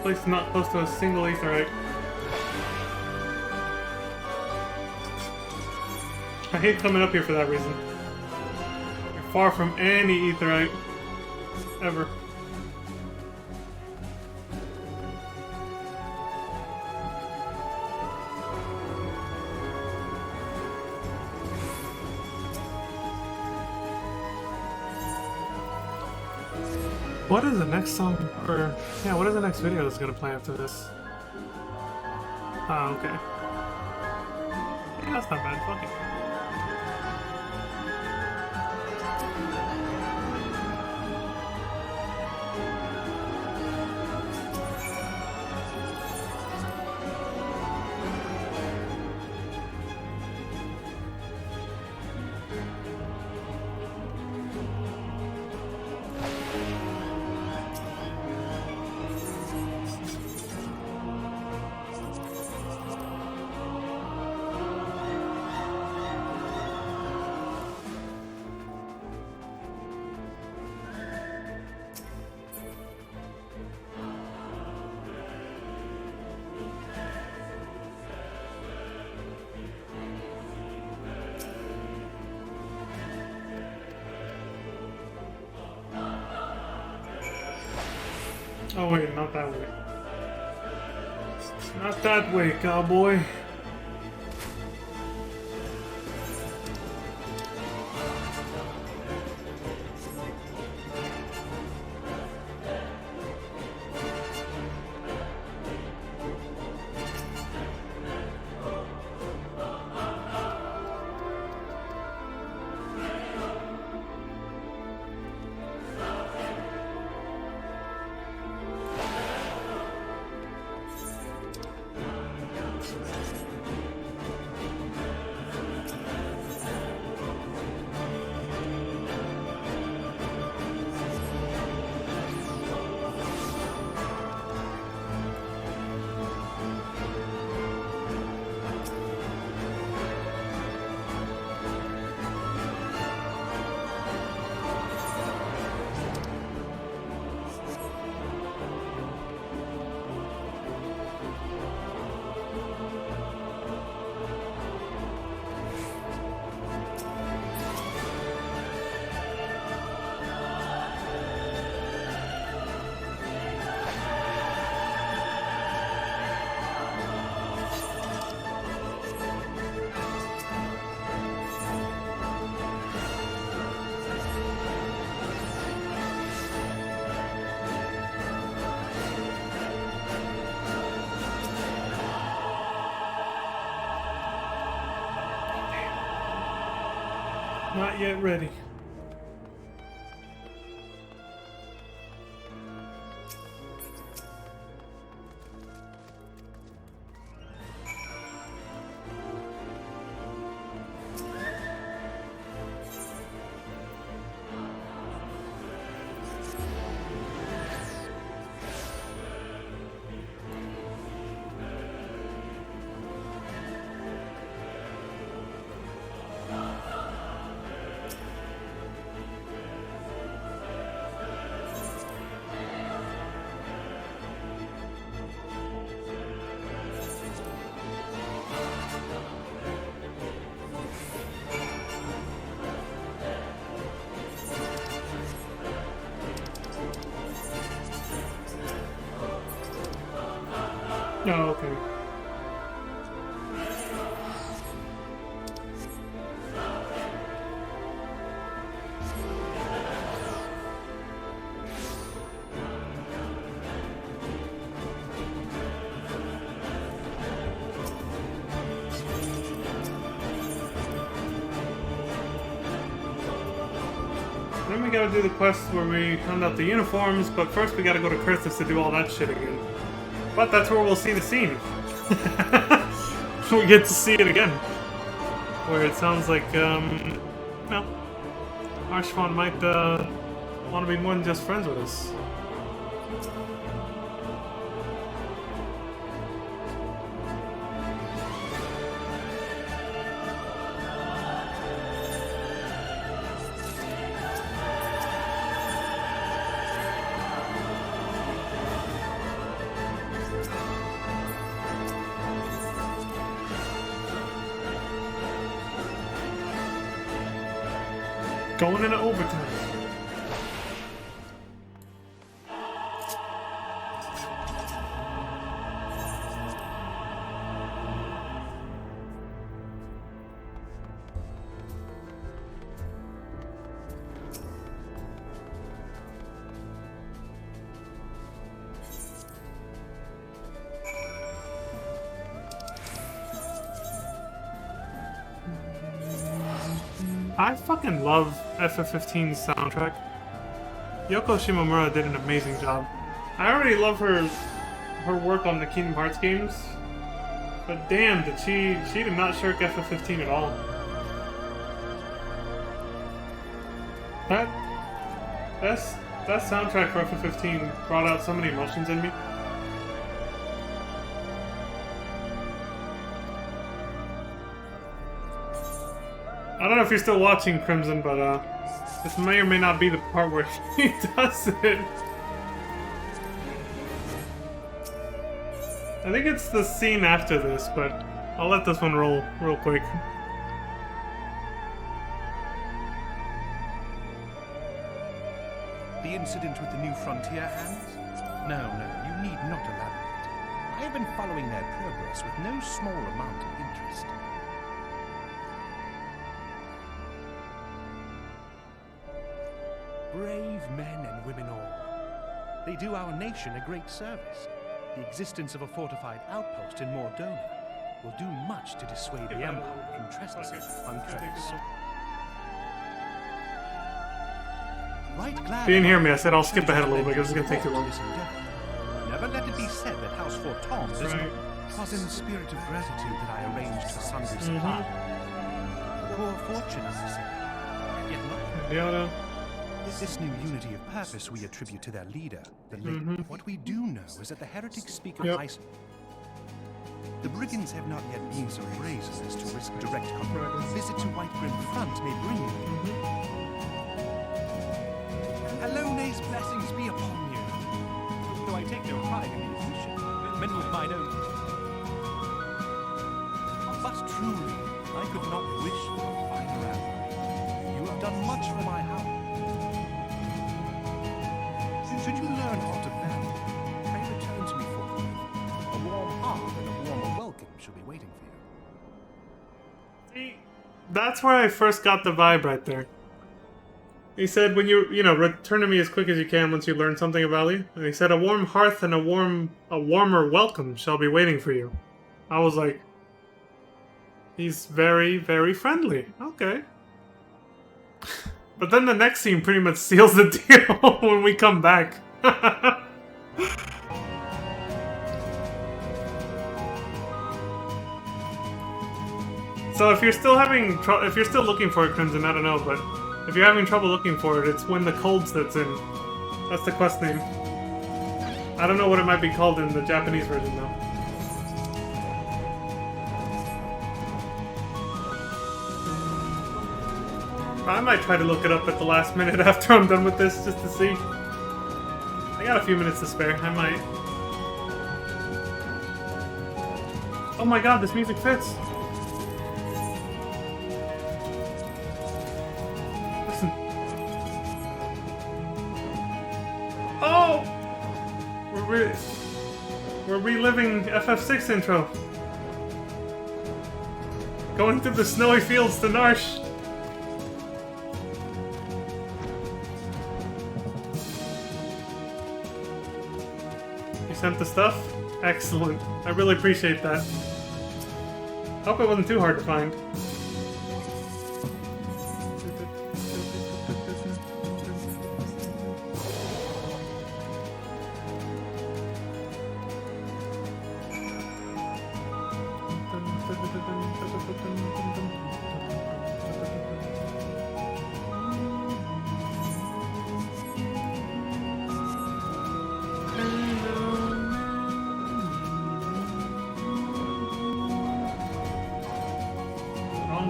place is not close to a single aetherite. I hate coming up here for that reason. You're far from any aetherite. Ever. What is the next song, or, yeah, what is the next video that's gonna play after this? Oh, okay. Yeah, that's not bad, fuck it. Oh wait, not that way. Not that way, cowboy. Not yet ready. Oh, okay. Then we gotta do the quest where we hand out the uniforms, but first we gotta go to Curthis to do all that shit again. But that's where we'll see the scene. We get to see it again. Where it sounds like, well, Arshvon might, want to be more than just friends with us. Going into overtime. I fucking love FF15's soundtrack. Yoko Shimomura did an amazing job. I already love her work on the Kingdom Hearts games, but damn, did she did not shirk FF15 at all. That soundtrack for FF15 brought out so many emotions in me. I don't know if you're still watching, Crimson, but this may or may not be the part where he does it. I think it's the scene after this, but I'll let this one roll real quick. The incident with the New Frontier hands? No, you need not elaborate. I have been following their progress with no small amount of interest. Brave men and women all. They do our nation a great service. The existence of a fortified outpost in Mordona will do much to dissuade the Empire from trespassing on Trevor's soil. Right glad If you didn't hear me, I said I'll skip ahead a little bit because it's going to take too long. Never let it be said that House Fort Tom does not. It was in the spirit of gratitude that I arranged for sundry supply. Poor fortune, I say. Yet not. Yoda. This new unity of purpose we attribute to their leader, the late. What we do know is that the heretics speak of ice. The brigands have not yet been so brazen as to risk direct conflict. A visit to White Grim Front may bring you. Alone's blessings be upon you. Though I take no pride in the mission, meant with mine own. But truly, I could not wish for a finer ally. You have done much for my house. Should you learn how to value, pray return to me forthwith. A warm heart and a warmer welcome shall be waiting for you. See, that's where I first got the vibe right there. He said, when you return to me as quick as you can once you learn something of value. And he said, a warm hearth and a warmer welcome shall be waiting for you. I was like, he's very, very friendly. Okay. But then the next scene pretty much seals the deal when we come back. So if you're still if you're still looking for it, Crimson, I don't know, but if you're having trouble looking for it, it's when the cold sets in. That's the quest name. I don't know what it might be called in the Japanese version though. I might try to look it up at the last minute after I'm done with this, just to see. I got a few minutes to spare, I might. Oh my god, this music fits! Listen. Oh! We're reliving FF6 intro. Going through the snowy fields to Narsh. Sent the stuff? Excellent. I really appreciate that. Hope it wasn't too hard to find.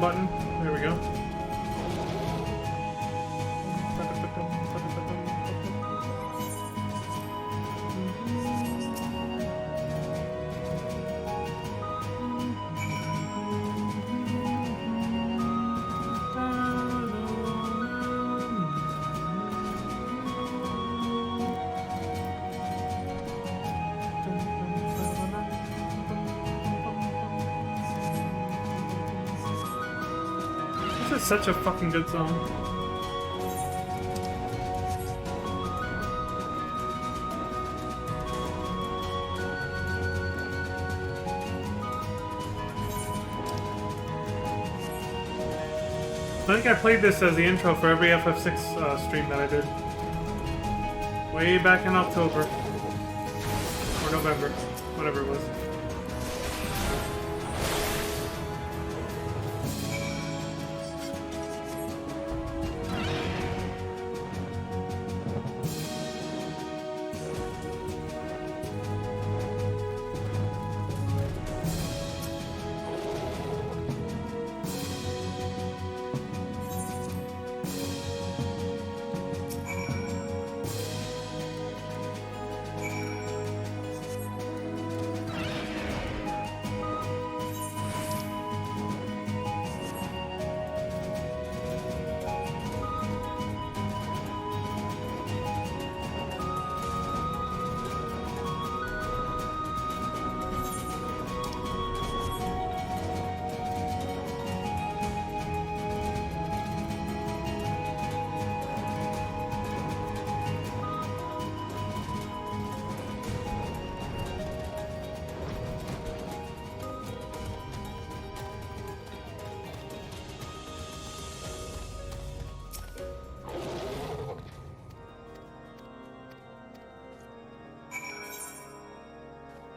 Button. There we go. is such a fucking good song. I think I played this as the intro for every FF6 stream that I did. Way back in October. Or November. Whatever it was.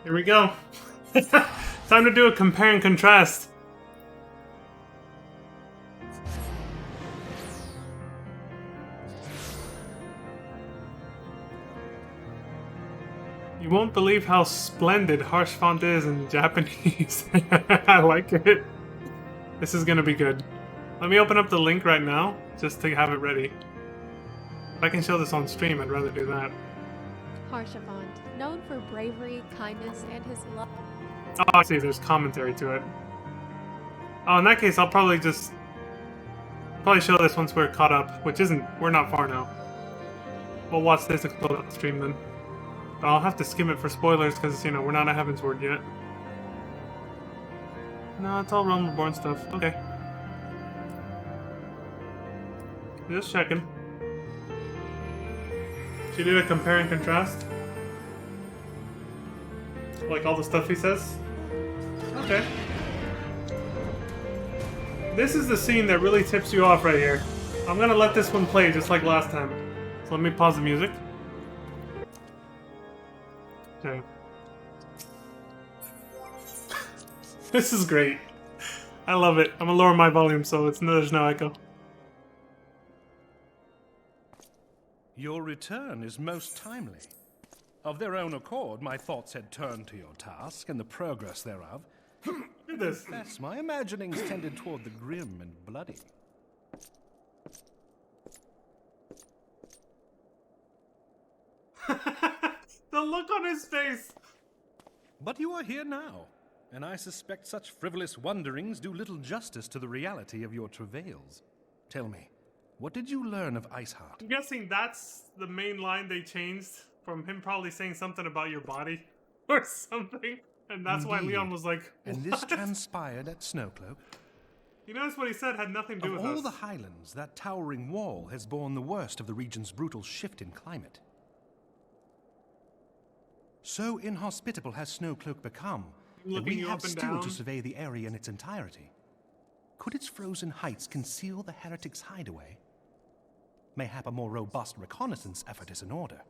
Here we go. Time to do a compare and contrast. You won't believe how splendid harsh font is in Japanese. I like it. This is gonna be good. Let me open up the link right now, just to have it ready. If I can show this on stream, I'd rather do that. Harshavant, known for bravery, kindness, and his love. Oh, I see, there's commentary to it. Oh, in that case, I'll probably show this once we're caught up, which isn't, we're not far now. We'll watch this explode on the stream then. But I'll have to skim it for spoilers, because, you know, we're not at Heavensward yet. No, it's all Realm Reborn stuff. Okay. Just checking. Should you do a compare and contrast? Like all the stuff he says? Okay. This is the scene that really tips you off right here. I'm gonna let this one play just like last time. So let me pause the music. Okay. This is great. I love it. I'm gonna lower my volume so there's no echo. Your return is most timely. Of their own accord, my thoughts had turned to your task and the progress thereof. Look at this. Yes, my imaginings tended toward the grim and bloody. The look on his face. But you are here now, and I suspect such frivolous wonderings do little justice to the reality of your travails. Tell me, what did you learn of Iceheart? I'm guessing that's the main line they changed from him probably saying something about your body or something. And that's why Leon was like, what? And this transpired at Snowcloak? You notice what he said had nothing to do with us. Of all the highlands, that towering wall has borne the worst of the region's brutal shift in climate. So inhospitable has Snowcloak become that we have still to survey the area in its entirety. Could its frozen heights conceal the heretics' hideaway? Mayhap a more robust reconnaissance effort is in order.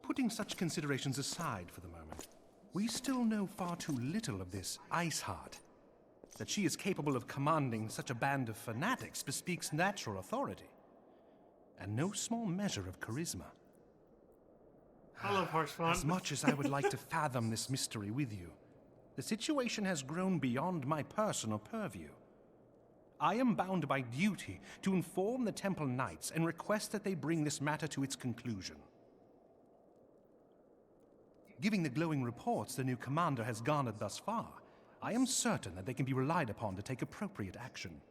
Putting such considerations aside for the moment, we still know far too little of this Iceheart. That she is capable of commanding such a band of fanatics bespeaks natural authority, and no small measure of charisma. I love harsh font. As much as I would like to fathom this mystery with you, the situation has grown beyond my personal purview. I am bound by duty to inform the Temple Knights and request that they bring this matter to its conclusion. Giving the glowing reports the new commander has garnered thus far, I am certain that they can be relied upon to take appropriate action.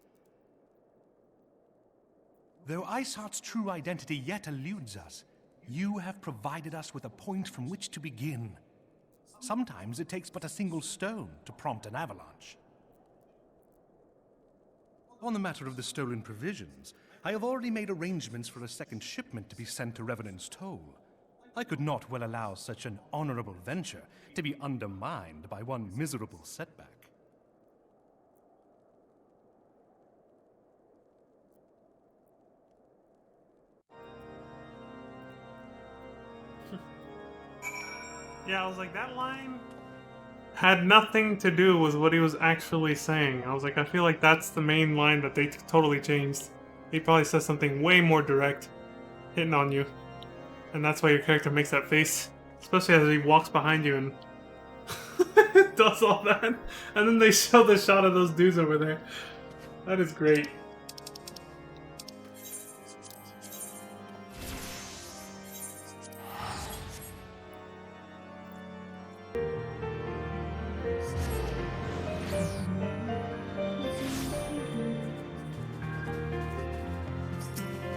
Though Iceheart's true identity yet eludes us, you have provided us with a point from which to begin. Sometimes it takes but a single stone to prompt an avalanche. On the matter of the stolen provisions, I have already made arrangements for a second shipment to be sent to Revenant's Toll. I could not well allow such an honorable venture to be undermined by one miserable setback. Yeah, I was like, that line had nothing to do with what he was actually saying. I was like, I feel like that's the main line that they totally changed. He probably says something way more direct, hitting on you. And that's why your character makes that face. Especially as he walks behind you and does all that. And then they show the shot of those dudes over there. That is great.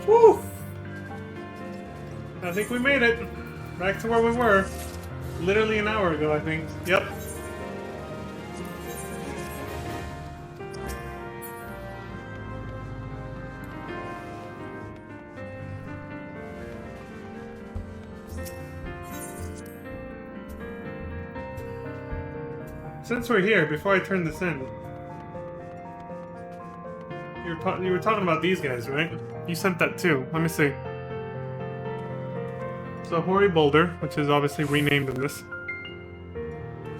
Woo! I think we made it. Back to where we were. Literally an hour ago, I think. Yep. Since we're here, before I turn this in, you were talking about these guys, right? You sent that too. Let me see. So Hoary Boulder, which is obviously renamed in this.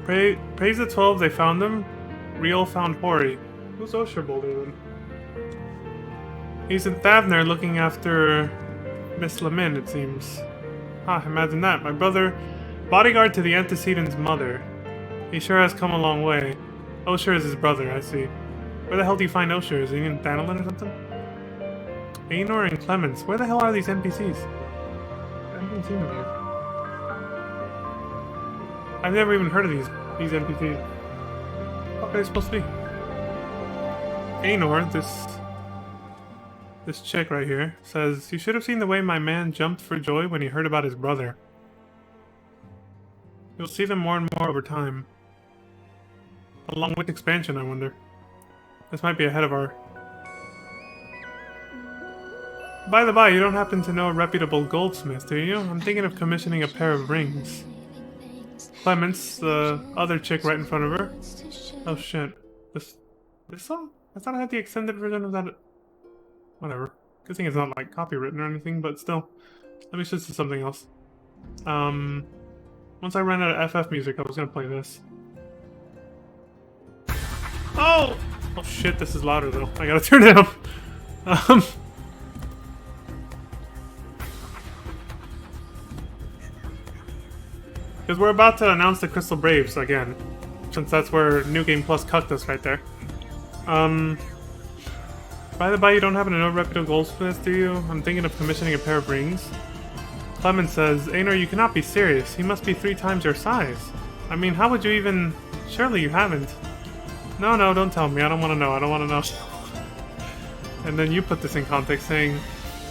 Praise the 12, they found him. Real found Hoary. Who's Osher Boulder then? He's in Thavner looking after Miss Lamin, it seems. Ah, imagine that. My brother, bodyguard to the antecedent's mother. He sure has come a long way. Osher is his brother, I see. Where the hell do you find Osher? Is he in Thanolin or something? Ainor and Clemens. Where the hell are these NPCs? I haven't seen them yet. I've never even heard of these NPCs. What are they supposed to be? Ainor, this chick right here, says, "You should have seen the way my man jumped for joy when he heard about his brother." You'll see them more and more over time. Along with expansion, I wonder. This might be ahead of our... By the by, you don't happen to know a reputable goldsmith, do you? I'm thinking of commissioning a pair of rings. Clements, the other chick right in front of her. Oh shit. This song? I thought I had the extended version of that. Whatever. Good thing it's not like copywritten or anything, but still. Let me switch to something else. Once I ran out of FF music, I was gonna play this. Oh! Oh shit, this is louder though. I gotta turn it up. Because we're about to announce the Crystal Braves again. Since that's where New Game Plus cucked us right there. By the by, you don't happen to know reputable goldsmiths, do you? I'm thinking of commissioning a pair of rings. Clement says, Ainor, you cannot be serious. He must be 3 times your size. I mean, how would you even... Surely you haven't. No, don't tell me. I don't want to know. I don't want to know. And then you put this in context, saying,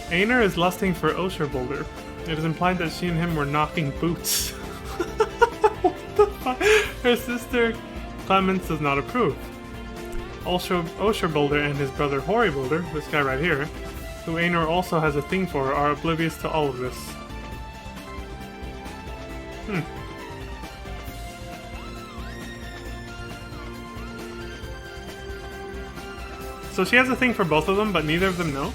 Ainor is lusting for Osher Boulder. It is implied that she and him were knocking boots. What the fuck? Her sister, Clemens, does not approve. Osher Boulder and his brother Hoary Boulder, this guy right here, who Ainor also has a thing for, are oblivious to all of this. So she has a thing for both of them, but neither of them know?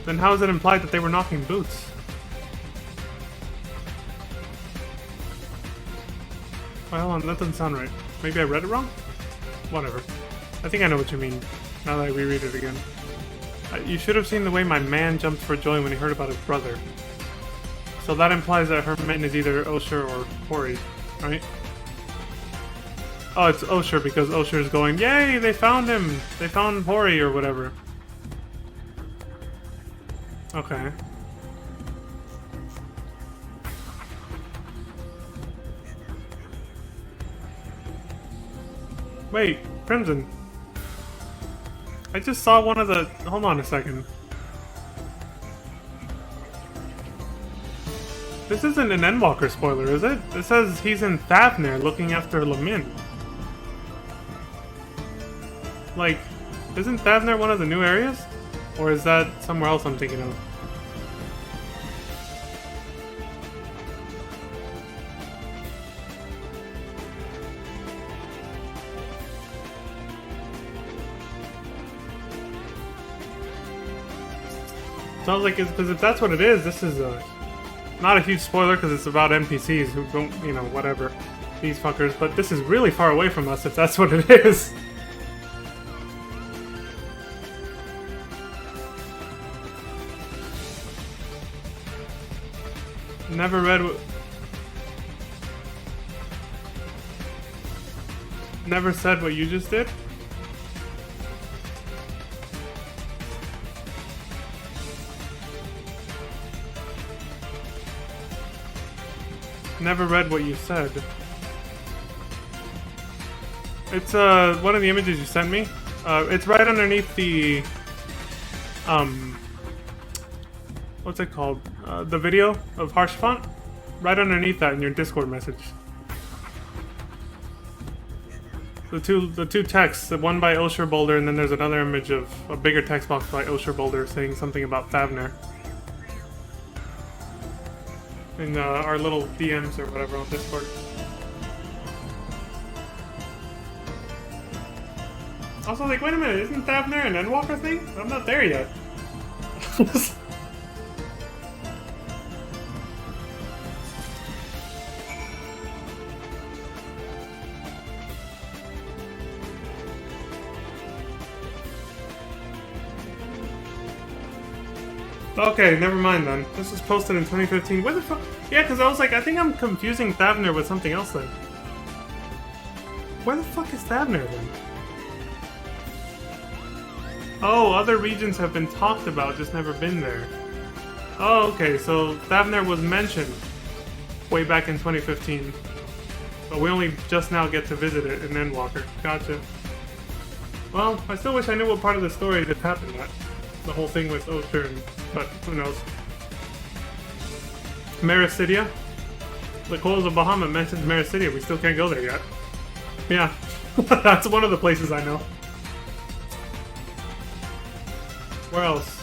Then how is it implied that they were knocking boots? Well, hold on, that doesn't sound right. Maybe I read it wrong? Whatever. I think I know what you mean, now that I reread it again. You should have seen the way my man jumped for joy when he heard about his brother. So that implies that her man is either Osher or Hoary, right? Oh, it's Osher because Osher is going, yay, they found him! They found Hoary or whatever. Okay. Wait, Crimson. I just saw one of the... Hold on a second. This isn't an Endwalker spoiler, is it? It says he's in Thavner looking after Lamin. Like, Isn't Thavner one of the new areas? Or is that somewhere else I'm thinking of? Sounds like it's because if that's what it is, this is not a huge spoiler because it's about NPCs who don't, you know, whatever, these fuckers. But this is really far away from us if that's what it is. Never read what... Never said what you just did? Never read what you said. It's one of the images you sent me. It's right underneath the what's it called? The video of Harsh Font. Right underneath that in your Discord message. The two texts, the one by Osher Boulder, and then there's another image of a bigger text box by Osher Boulder saying something about Thavner. In our little DMs or whatever on Discord. Also, like, wait a minute, isn't Thavner an Endwalker thing? I'm not there yet. Okay, never mind then. This was posted in 2015. Where the fuck? Yeah, because I was like, I think I'm confusing Thavner with something else then. Where the fuck is Thavner then? Oh, other regions have been talked about, just never been there. Oh, okay, so Thavner was mentioned way back in 2015. But we only just now get to visit it in Endwalker. Gotcha. Well, I still wish I knew what part of the story this happened at. The whole thing with Osher, but who knows. Mericidia? The Coils of Bahamut mentions Mericidia. We still can't go there yet. Yeah, that's one of the places I know. Where else?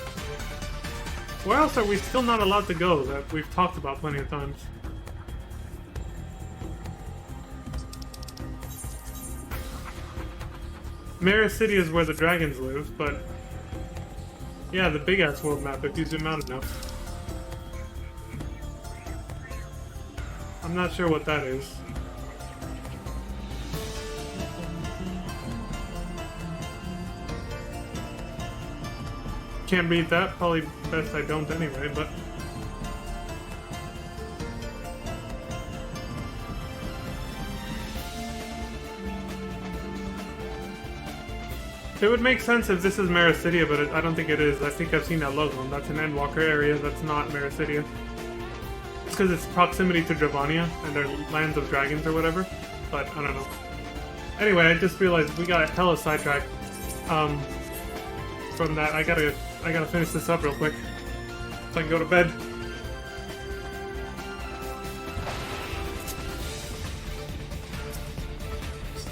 Where else are we still not allowed to go that we've talked about plenty of times? Mericidia is where the dragons live, but... yeah, the big-ass world map if you zoom out enough. I'm not sure what that is. Can't read that, probably best I don't anyway, but... it would make sense if this is Mericidia, but I don't think it is. I think I've seen that logo, and that's an Endwalker area that's not Mericidia. It's because it's proximity to Dravania, and they're lands of dragons or whatever, but I don't know. Anyway, I just realized we got hella sidetracked from that. I gotta finish this up real quick so I can go to bed.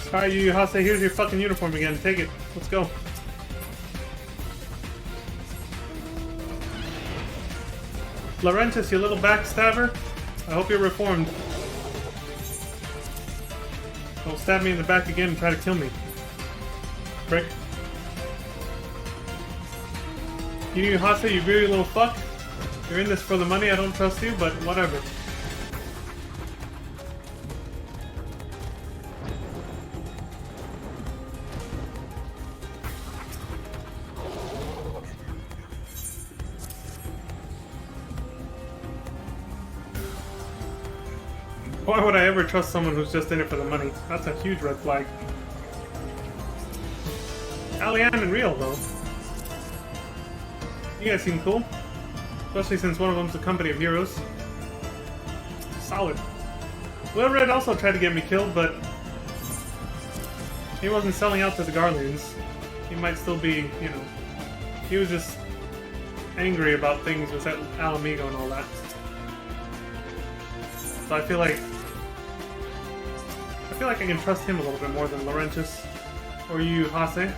Alright, Yu Yu Hase, here's your fucking uniform again. Take it. Let's go. Laurentis, you little backstabber. I hope you're reformed. Don't stab me in the back again and try to kill me. Prick. Yu Yu Hase, you greedy little fuck. You're in this for the money, I don't trust you, but whatever. Why would I ever trust someone who's just in it for the money? That's a huge red flag. Alian and Real, though. You guys seem cool. Especially since one of them's a company of heroes. Solid. Will Red also tried to get me killed, but... he wasn't selling out to the Garleans. He might still be, you know... he was just... angry about things with that Alamigo and all that. So I feel like I can trust him a little bit more than Laurentis or Yu Yu Hase.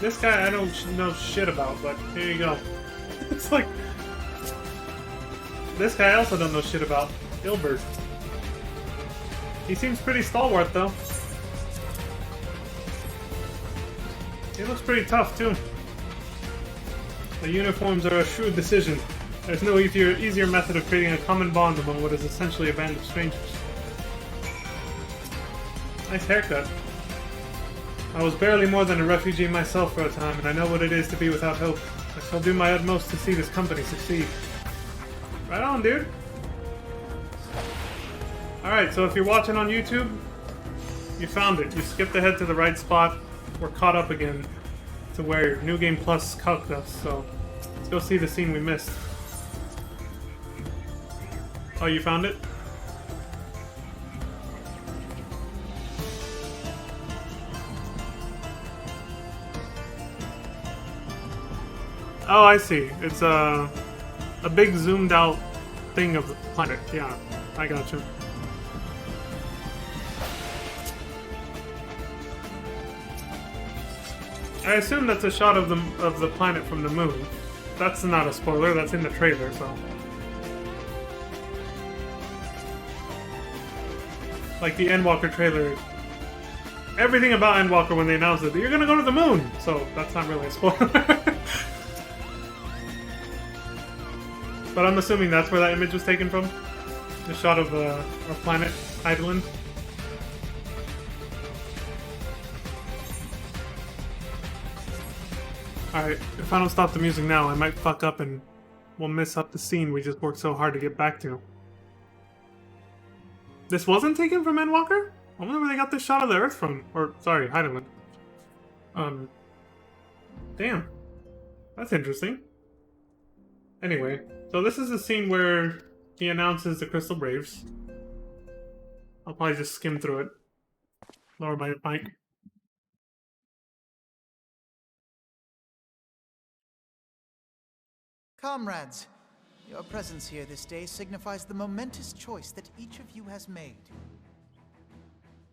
This guy I don't know shit about, but here you go. It's like... This guy I also don't know shit about. Gilbert. He seems pretty stalwart, though. He looks pretty tough, too. The uniforms are a shrewd decision. There's no easier method of creating a common bond among what is essentially a band of strangers. Nice haircut. I was barely more than a refugee myself for a time, and I know what it is to be without hope. I shall do my utmost to see this company succeed. Right on, dude. Alright, so if you're watching on YouTube, you found it. You skipped ahead to the right spot. We're caught up again to where New Game Plus caught us, so let's go see the scene we missed. Oh, you found it? Oh, I see. It's a big zoomed out thing of the planet. Yeah, I got you. I assume that's a shot of the planet from the moon. That's not a spoiler. That's in the trailer, so. Like the Endwalker trailer. Everything about Endwalker when they announced it, you're gonna go to the moon! So that's not really a spoiler. But I'm assuming that's where that image was taken from. The shot of our planet, Heideland. Alright, if I don't stop the music now, I might fuck up and we'll miss up the scene we just worked so hard to get back to. This wasn't taken from Endwalker? I wonder where they got this shot of the Earth from. Or, sorry, Heideland. Damn. That's interesting. Anyway, so this is the scene where he announces the Crystal Braves. I'll probably just skim through it. Lower my mic. Comrades, your presence here this day signifies the momentous choice that each of you has made.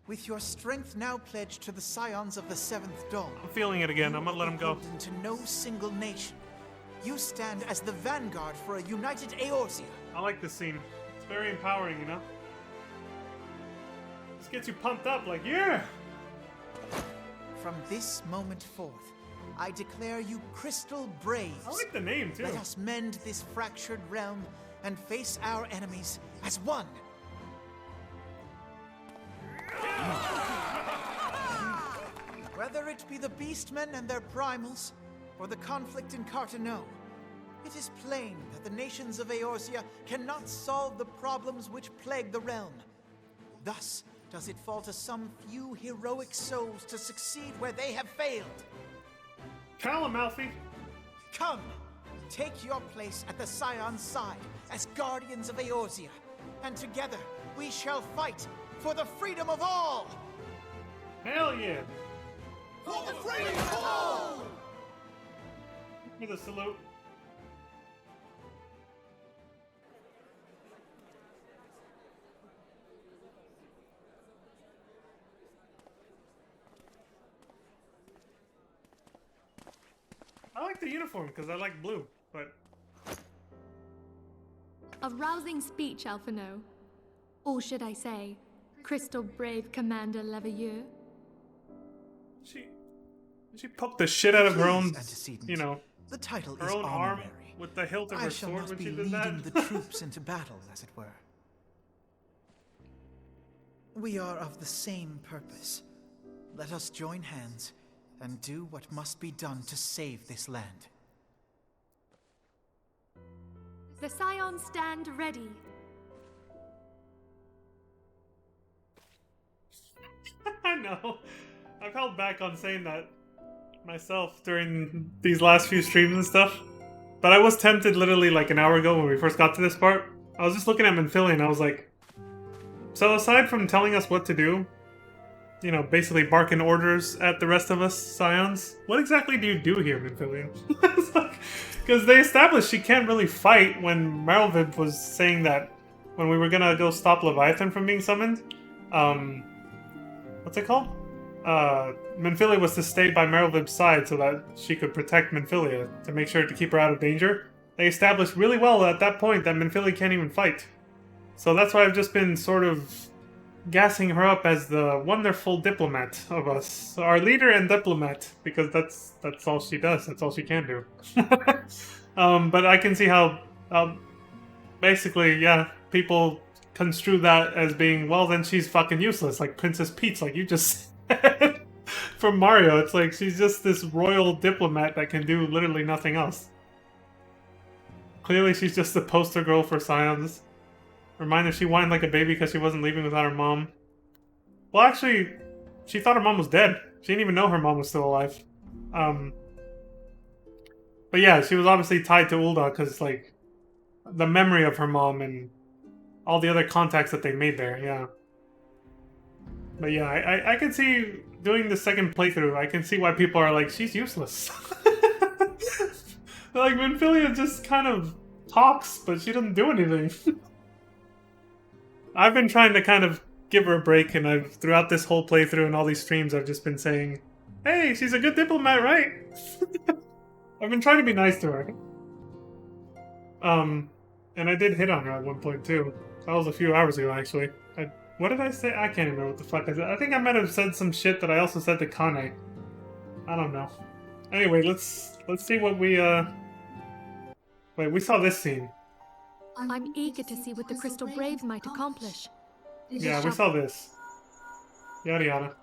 With your strength now pledged to the scions of the Seventh Dawn, I'm feeling it again. I'm gonna let him go. To no single nation, you stand as the vanguard for a united Eorzea. I like this scene. It's very empowering, you know? This gets you pumped up, like, yeah! From this moment forth, I declare you Crystal Braves. I like the name, too. Let us mend this fractured realm and face our enemies as one. Whether it be the Beastmen and their primals, or the conflict in Carteneau, it is plain that the nations of Eorzea cannot solve the problems which plague the realm. Thus does it fall to some few heroic souls to succeed where they have failed. Call him, Alfie. Come, take your place at the Scion's side as guardians of Eorzea, and together we shall fight for the freedom of all! Hell yeah! For the freedom of all! With a salute. I like the uniform because I like blue, but... A rousing speech, Alphino. Or should I say, Crystal Brave Commander Leveilleur? She poked the shit out of her own, Antecedent. you know, The title her is own arm honorary. with the hilt of I her shall sword not when be she did leading that. the troops into battle, as it were. We are of the same purpose. Let us join hands and do what must be done to save this land. The Scions stand ready. I know. I've held back on saying that myself during these last few streams and stuff. But I was tempted literally like an hour ago when we first got to this part. I was just looking at Manphilly and I was like, so aside from telling us what to do, you know, basically barking orders at the rest of us Scions, what exactly do you do here, Manphilly? Because they established she can't really fight when Merylvib was saying that when we were gonna go stop Leviathan from being summoned. What's it called? Minfilia was to stay by Merylvib's side so that she could protect Minfilia to make sure to keep her out of danger. They established really well at that point that Minfilia can't even fight. So that's why I've just been sort of gassing her up as the wonderful diplomat of us. Our leader and diplomat, because that's all she does. That's all she can do. But I can see how, basically, yeah, people construe that as being, well, then she's fucking useless, like Princess Peach, like you just said. From Mario, it's like she's just this royal diplomat that can do literally nothing else. Clearly, she's just the poster girl for Scions. Reminder, she whined like a baby because she wasn't leaving without her mom. Well, actually, she thought her mom was dead. She didn't even know her mom was still alive. But yeah, she was obviously tied to Ulda because, like, the memory of her mom and all the other contacts that they made there, yeah. But yeah, I can see doing the second playthrough, I can see why people are like, she's useless. Like, Minfilia just kind of talks, but she doesn't do anything. I've been trying to kind of give her a break, and I've, throughout this whole playthrough and all these streams, I've just been saying, hey, she's a good diplomat, right? I've been trying to be nice to her. And I did hit on her at one point, too. That was a few hours ago, actually. What did I say? I can't remember what the fuck I said. I think I might have said some shit that I also said to Kane. I don't know. Anyway, let's see what we, Wait, we saw this scene. I'm eager to see what the Crystal Braves might accomplish. Yeah, we saw this. Yada yada.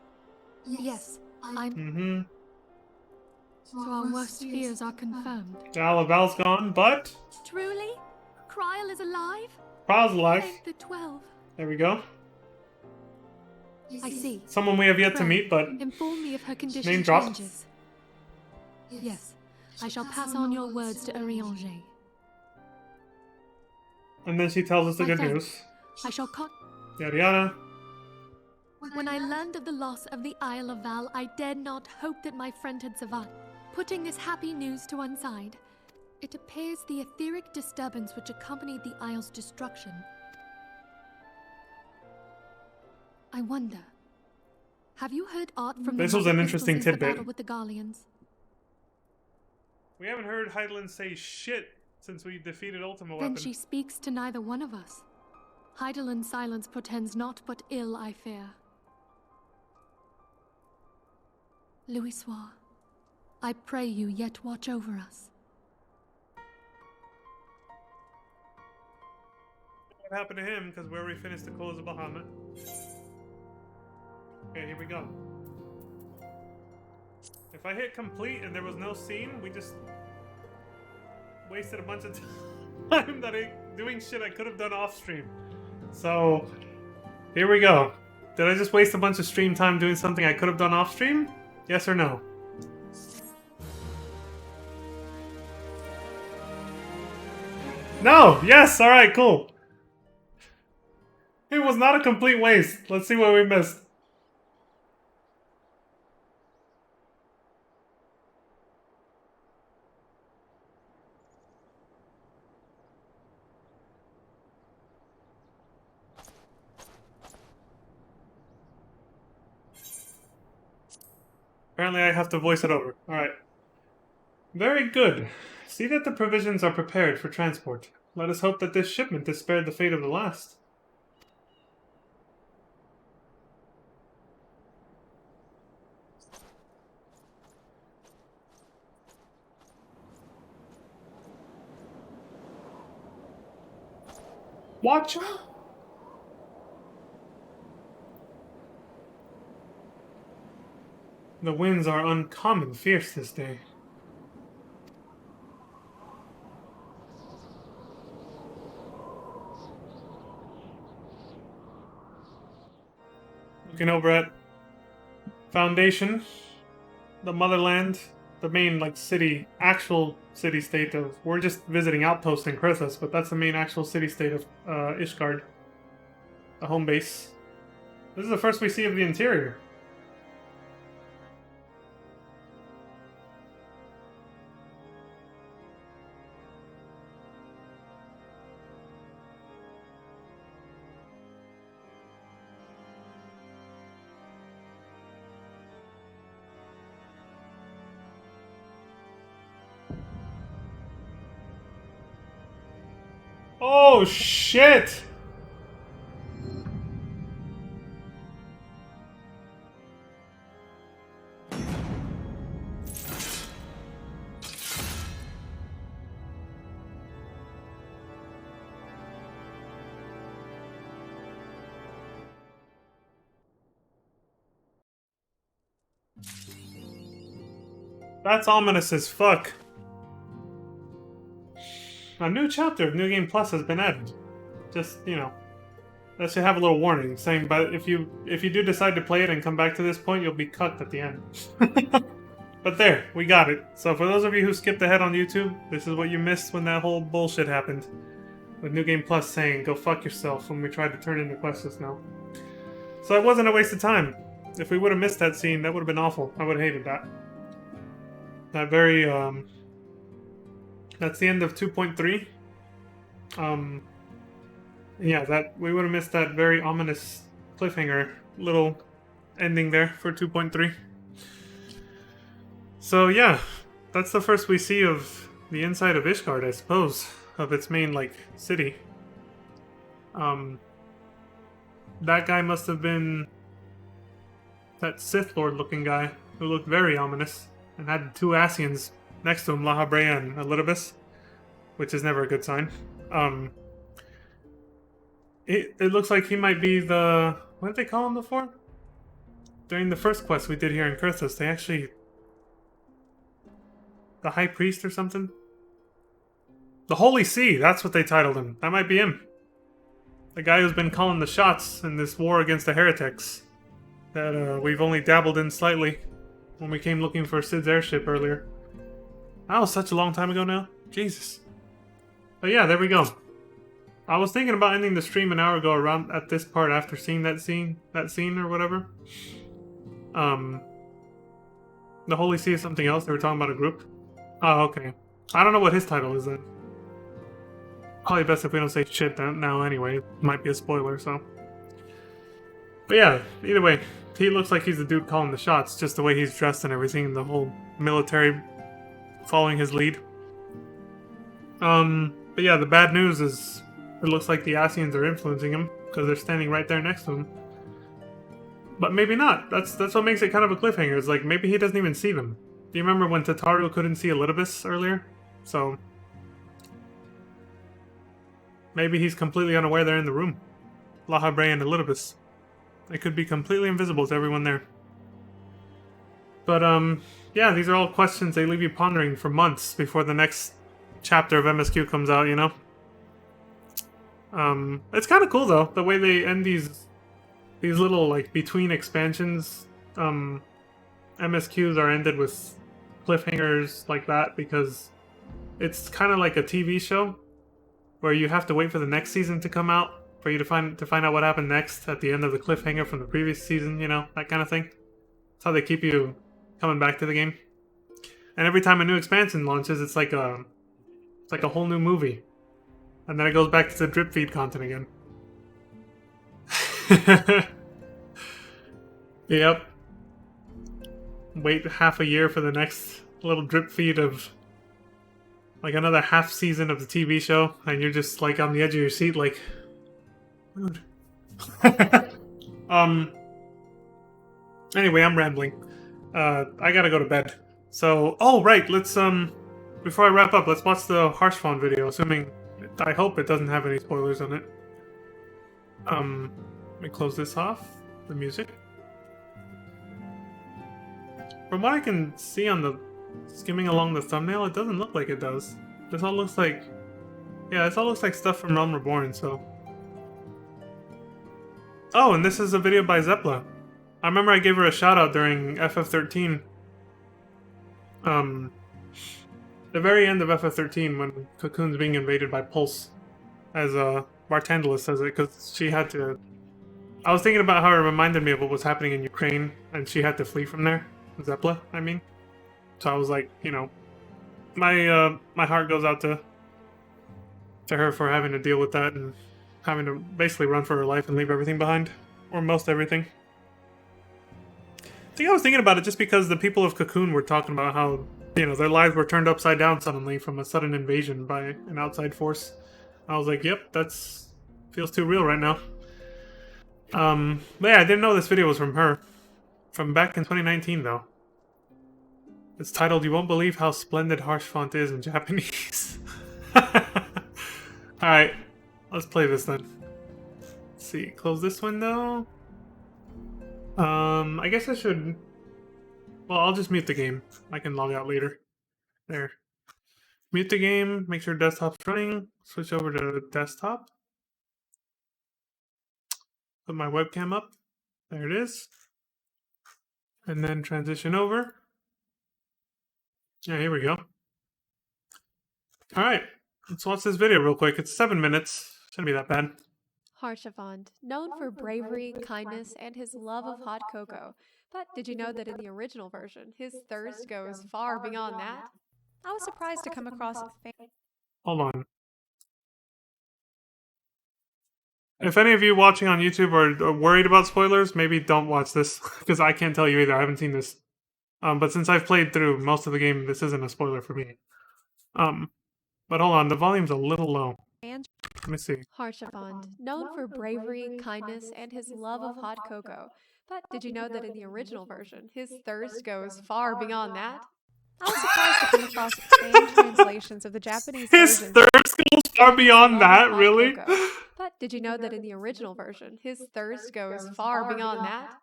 Yes, I'm... Mm-hmm. So our worst fears are confirmed. Val's gone, but... Truly? Kryl is alive? Kryl's alive. Thank the 12. There we go. I see. Someone we have yet to meet, but... Inform me if her condition Name drop. changes. Yes, I shall pass on your words to Urianger. And then she tells us the My good thanks. news. I shall Yada yada. When I learned of the loss of the Isle of Val, I dared not hope that my friend had survived. Putting this happy news to one side, it appears the etheric disturbance which accompanied the Isle's destruction. I wonder, have you heard aught from This the was an Mother interesting Crystals since the tidbit. battle with the Garleans? We haven't heard Hydaelyn say shit since we defeated Ultima Then Weapon. she speaks to neither one of us. Hydaelyn's silence portends naught but ill, I fear. Louisoix, I pray you yet watch over us. What happened to him, because we already finished the Close of Bahamut. Okay, here we go. If I hit complete and there was no scene, we just wasted a bunch of time doing shit I could have done off stream. So, here we go. Did I just waste a bunch of stream time doing something I could have done off stream? Yes or no? No! Yes! Alright, cool. It was not a complete waste. Let's see what we missed. Apparently I have to voice it over. Alright. Very good. See that the provisions are prepared for transport. Let us hope that this shipment is spared the fate of the last. Watch out! The winds are uncommon fierce this day. Looking over at Foundation, the motherland, the main, like, city, actual city-state of... We're just visiting Outpost in Krythus, but that's the main actual city-state of Ishgard. The home base. This is the first we see of the interior. Oh, shit! That's ominous as fuck. A new chapter of New Game Plus has been added. Just, you know, that should have a little warning saying, but if you do decide to play it and come back to this point, you'll be cut at the end. But there, we got it. So for those of you who skipped ahead on YouTube, this is what you missed when that whole bullshit happened. With New Game Plus saying, go fuck yourself when we tried to turn into Quest just now. So it wasn't a waste of time. If we would have missed that scene, that would have been awful. I would have hated that. That very, that's the end of 2.3. Yeah, that we would have missed that very ominous cliffhanger little ending there for 2.3. So yeah, that's the first we see of the inside of Ishgard, I suppose, of its main, like, city. That guy must have been that Sith Lord looking guy who looked very ominous and had two Asians next to him, Lahabrea and Elidibus, which is never a good sign. It looks like he might be the... What did they call him before? During the first quest we did here in Kurthus, they actually... The High Priest or something? The Holy See, that's what they titled him. That might be him. The guy who's been calling the shots in this war against the heretics. That we've only dabbled in slightly when we came looking for Sid's airship earlier. That was such a long time ago now. Jesus. But yeah, there we go. I was thinking about ending the stream an hour ago around at this part after seeing that scene or whatever. The Holy See is something else. They were talking about a group. Oh, okay. I don't know what his title is then. Probably best if we don't say shit now anyway. It might be a spoiler, so. But yeah, either way, he looks like he's the dude calling the shots, just the way he's dressed and everything, the whole military following his lead. But yeah, the bad news is it looks like the Asians are influencing him, because they're standing right there next to him. But maybe not. That's what makes it kind of a cliffhanger. It's like, maybe he doesn't even see them. Do you remember when Tataru couldn't see Elidibus earlier? So... maybe he's completely unaware they're in the room. Lahabrea and Elidibus. They could be completely invisible to everyone there. But, yeah, these are all questions they leave you pondering for months before the next chapter of MSQ comes out, you know? It's kind of cool, though, the way they end these little, like, between expansions. MSQs are ended with cliffhangers like that because it's kind of like a TV show where you have to wait for the next season to come out for you to find out what happened next at the end of the cliffhanger from the previous season, you know, that kind of thing. That's how they keep you coming back to the game. And every time a new expansion launches, it's like a whole new movie. And then it goes back to the drip feed content again. Yep. Wait half a year for the next little drip feed of like another half season of the TV show, and you're just like on the edge of your seat like, dude. Anyway, I'm rambling. I gotta go to bed. So, oh right, let's before I wrap up, let's watch the Harshfon video, assuming, I hope it doesn't have any spoilers on it. Let me close this off, the music. From what I can see on the skimming along the thumbnail, it doesn't look like it does. This all looks like... yeah, this all looks like stuff from Realm Reborn, so... oh, and this is a video by Zepla. I remember I gave her a shout out during FF13. The very end of FF13 when Cocoon's being invaded by Pulse. As Bartandalus says it, because she had to... I was thinking about how it reminded me of what was happening in Ukraine, and she had to flee from there. Zepla, I mean. So I was like, you know, my heart goes out to her for having to deal with that and having to basically run for her life and leave everything behind, or most everything. I think I was thinking about it just because the people of Cocoon were talking about how, you know, their lives were turned upside down suddenly from a sudden invasion by an outside force. I was like, yep, that's feels too real right now. But yeah, I didn't know this video was from her. From back in 2019, though. It's titled, "You Won't Believe How Splendid Harsh Font Is in Japanese." Alright, let's play this then. Let's see, close this window. I guess I should... Well, I'll just mute the game. I can log out later. There. Mute the game, make sure desktop's running, switch over to desktop. Put my webcam up. There it is. And then transition over. Yeah, here we go. Alright, let's watch this video real quick. It's 7 minutes. Shouldn't be that bad. Harshavant, known for bravery, kindness, and his love of hot cocoa. But did you know that in the original version, his thirst goes far beyond that? I was surprised to come across Hold on. If any of you watching on YouTube are worried about spoilers, maybe don't watch this, because I can't tell you either. I haven't seen this. But since I've played through most of the game, this isn't a spoiler for me. But hold on, the volume's a little low. Let me see. Harshavant, known for bravery, kindness, and his love of hot cocoa. But did you know that in the original version, his thirst goes far beyond that? I was surprised to come across fan translations of the Japanese His version. thirst goes far beyond that, really? But did you know that in the original version, his thirst goes far beyond that?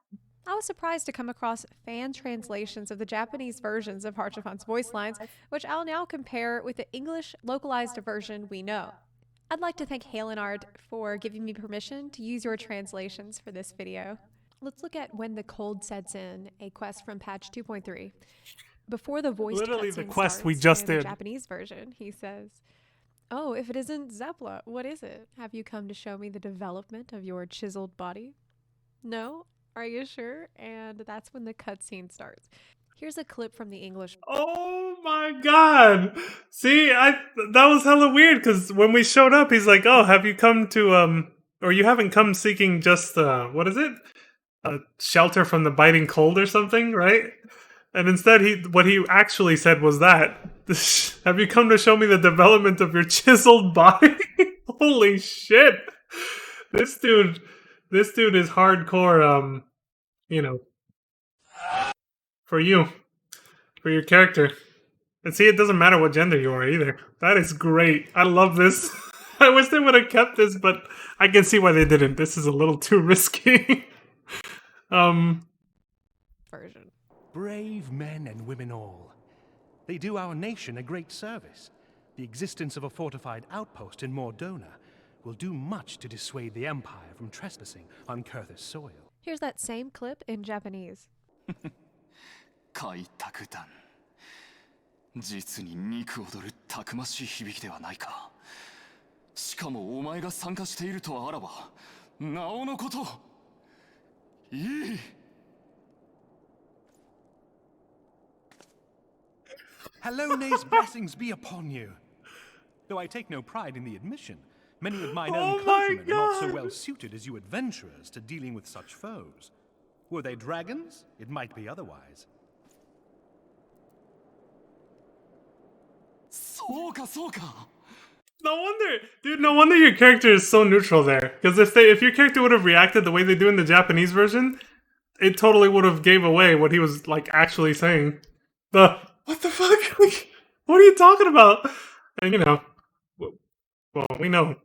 I was surprised to come across fan translations of the Japanese versions of Harshavant's voice lines, which I'll now compare with the English localized version we know. I'd like to thank Halenard for giving me permission to use your translations for this video. Let's look at When the Cold Sets In, a quest from patch 2.3. Before the voice Literally the cutscene quest starts we just in the did. Japanese version, he says, "Oh, if it isn't Zepla, what is it? Have you come to show me the development of your chiseled body? No? Are you sure?" And that's when the cutscene starts. Here's a clip from the English. Oh my god! See, that was hella weird, because when we showed up, he's like, "Oh, have you come to, or you haven't come seeking just, what is it? A shelter from the biting cold or something, right?" And instead, what he actually said was that, "Have you come to show me the development of your chiseled body?" Holy shit! This dude is hardcore, you know, for you, for your character. And see, it doesn't matter what gender you are either. That is great. I love this. I wish they would have kept this, but I can see why they didn't. This is a little too risky. Version. Brave men and women all. They do our nation a great service. The existence of a fortified outpost in Mordona will do much to dissuade the Empire from trespassing on Kurthus soil. Here's that same clip in Japanese. 開拓団実に肉躍るたくましい響きではないか。しかもお前が参加しているとあらばなおのこといい。 Hallone's blessings be upon you. Though I take no pride in the admission, many of mine own countrymen are not so well suited as you adventurers to dealing with such foes. Were they dragons? It might be otherwise. そうかそうか。 No wonder, dude. No wonder your character is so neutral there. Because if your character would have reacted the way they do in the Japanese version, it totally would have gave away what he was like actually saying. What the fuck? What are you talking about? And you know, well, we know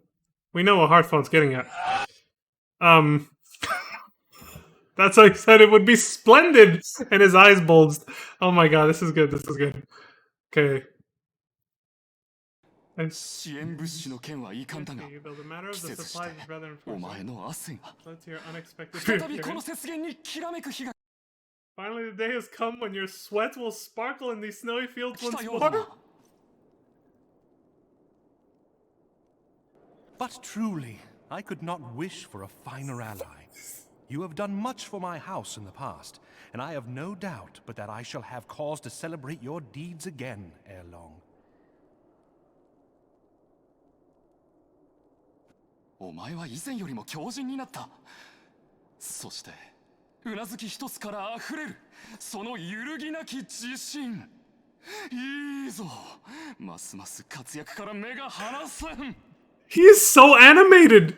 what Hearthstone's getting at. That's how he said it would be splendid, and his eyes bulged. Oh my god, this is good. This is good. Okay. 支援物資の件はいかんだが、季節してお前の汗が再びこの雪原にきらめく日が Finally, the day has come when your sweat will sparkle in these snowy fields 来た once ようだ more. な。 But truly, I could not wish for a finer ally. You have done much for my house in the past, and I have no doubt but that I shall have cause to celebrate your deeds again ere long. お前は以前よりも強靭になった。そしてうなずき一つから溢れるその揺るぎなき自信。いいぞ。ますます活躍から目が離せん。He is so animated.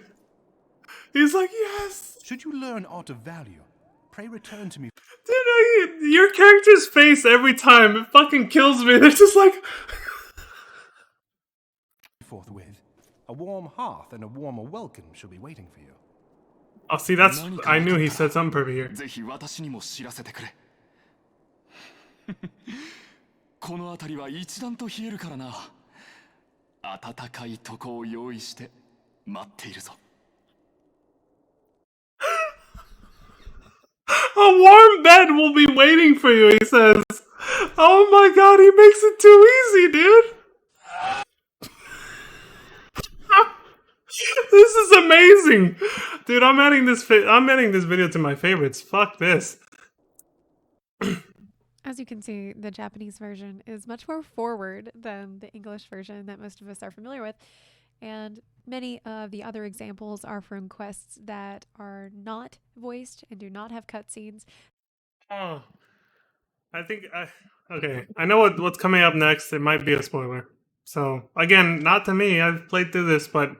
He's like, yes. Should you learn aught of value, pray return to me Dude, your character's face every time, it fucking kills me. They're just like... forthwith. A warm hearth and a warmer welcome shall be waiting for you. Oh, see, that's... I knew he said something perfect here. ぜひ私にも知らせてくれ。この辺りは一段と冷えるからな。暖かいとこを用意して待っているぞ。A warm bed will be waiting for you, he says. Oh my god, he makes it too easy, dude. This is amazing. Dude, I'm adding this video to my favorites. Fuck this. As you can see, the Japanese version is much more forward than the English version that most of us are familiar with. And many of the other examples are from quests that are not voiced and do not have cutscenes. Oh. Okay, I know what's coming up next. It might be a spoiler. So, again, not to me. I've played through this, but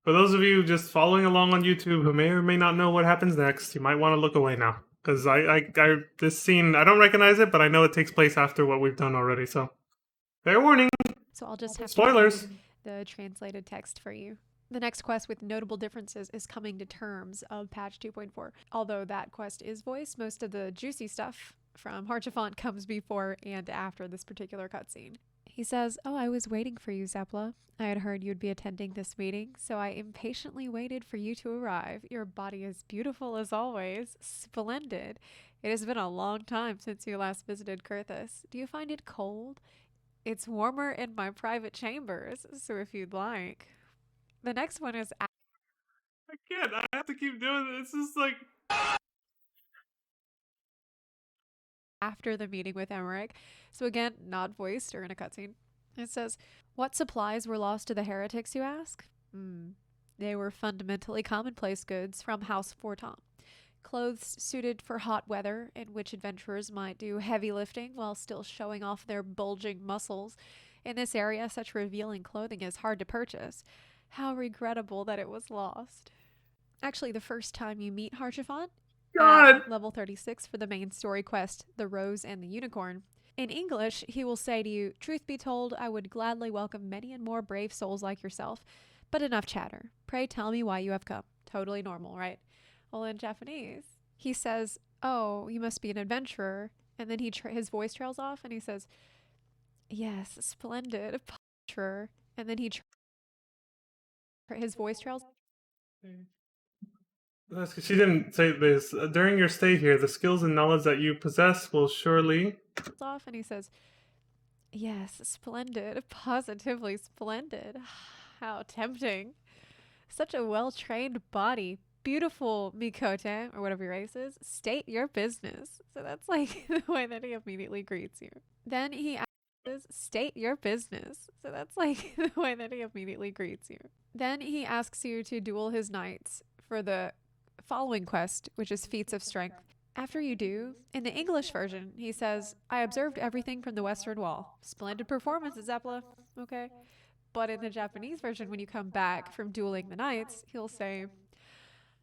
for those of you just following along on YouTube who may or may not know what happens next, you might want to look away now. Because this scene, I don't recognize it, but I know it takes place after what we've done already, so... Fair warning! So I'll just have spoilers. to read the translated text for you. The next quest with notable differences is Coming to Terms of patch 2.4. Although that quest is voiced, most of the juicy stuff from Harchifont comes before and after this particular cutscene. He says, "Oh, I was waiting for you, Zepla. I had heard you'd be attending this meeting, so I impatiently waited for you to arrive. Your body is beautiful as always. Splendid. It has been a long time since you last visited Kurthus. Do you find it cold? It's warmer in my private chambers, so if you'd like." The next one is... I can't. I have to keep doing this. This is like... after the meeting with Emmerich. So again, not voiced or in a cutscene. It says, "What supplies were lost to the heretics, you ask? They were fundamentally commonplace goods from House Forton. Clothes suited for hot weather, in which adventurers might do heavy lifting while still showing off their bulging muscles. In this area, such revealing clothing is hard to purchase. How regrettable that it was lost." Actually, the first time you meet Harchifont, at level 36 for the main story quest, The Rose and the Unicorn, in English, he will say to you, "Truth be told, I would gladly welcome many and more brave souls like yourself, but enough chatter. Pray tell me why you have come." Totally normal, right? Well, in Japanese, he says, "Oh, you must be an adventurer," and then his voice trails off and he says, "Yes, splendid, adventurer," and then his voice trails. She didn't say this. During your stay here, the skills and knowledge that you possess will surely... off, and he says, "Yes, splendid, positively splendid. How tempting. Such a well-trained body. Beautiful, Mikote," or whatever your race is. "State your business." So that's like the way that he immediately greets you. Then he asks, "State your business." So that's like the way that he immediately greets you. Then he asks you to duel his knights for the following quest, which is Feats of Strength. After you do, in the English version, he says, "I observed everything from the Western Wall. Splendid performance, Zepla." Okay. But in the Japanese version, when you come back from dueling the knights, he'll say,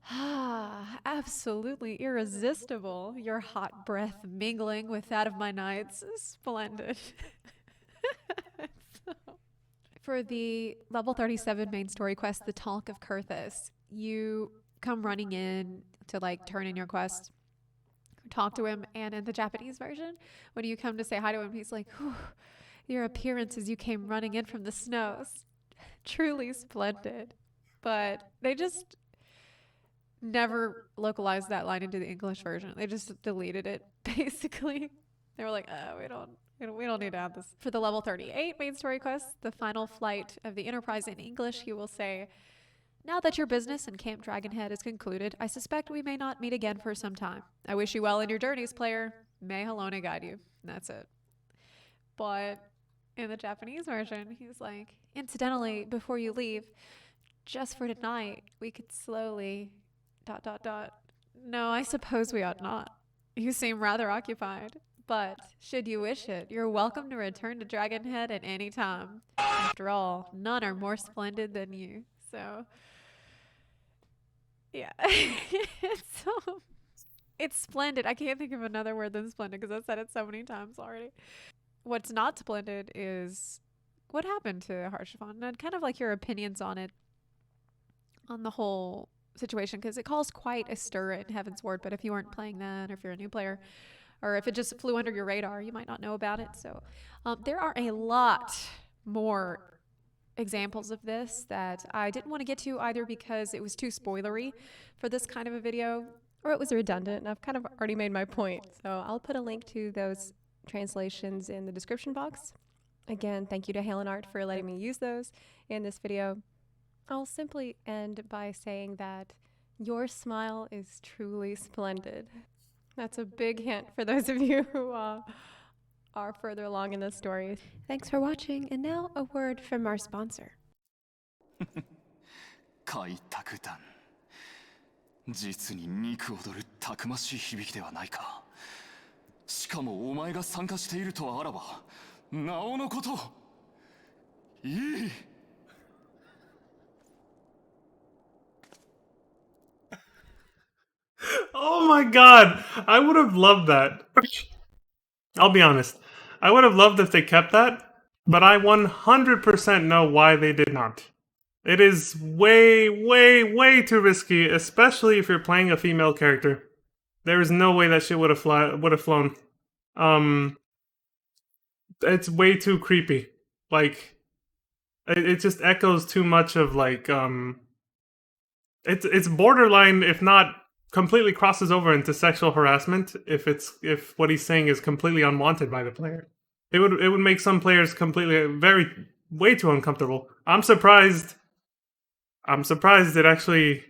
"Ah, absolutely irresistible. Your hot breath mingling with that of my knights. Splendid." For the level 37 main story quest, The Talk of Kurthus, you come running in to like turn in your quest, talk to him, and in the Japanese version, when you come to say hi to him, he's like, "Whew, your appearance as you came running in from the snows. Truly splendid." But they just never localized that line into the English version. They just deleted it, basically. They were like, "Oh, we don't need to add this." For the level 38 main story quest, The Final Flight of the Enterprise, in English, he will say, "Now that your business in Camp Dragonhead is concluded, I suspect we may not meet again for some time. I wish you well in your journeys, player. May Halona guide you." And that's it. But in the Japanese version, he's like, "Incidentally, before you leave, just for tonight, we could slowly... ... No, I suppose we ought not. You seem rather occupied. But, should you wish it, you're welcome to return to Dragonhead at any time. After all, none are more splendid than you." So, yeah. It's splendid. I can't think of another word than splendid because I've said it so many times already. What's not splendid is what happened to Harshavon and kind of like your opinions on it, on the whole situation, because it caused quite a stir in Heaven's Ward. But if you weren't playing that, or if you're a new player, or if it just flew under your radar, you might not know about it. So there are a lot more examples of this that I didn't want to get to either because it was too spoilery for this kind of a video, or it was redundant, and I've kind of already made my point. So I'll put a link to those translations in the description box. Again, thank you to Halen Art for letting me use those in this video. I'll simply end by saying that your smile is truly splendid. That's a big hint for those of you who are further along in this story. Thanks for watching, and now a word from our sponsor. 開拓団実に肉躍るたくましい響きではないか。しかもお前が参加しているとあらばなおのこといい。 Oh my god! I would have loved that. I'll be honest. I would have loved if they kept that, but I 100% know why they did not. It is way, way, way too risky, especially if you're playing a female character. There is no way that shit would have flown. It's way too creepy. Like, it just echoes too much of like it's borderline, if not completely crosses over into sexual harassment if what he's saying is completely unwanted by the player. It would make some players way too uncomfortable. I'm surprised it actually,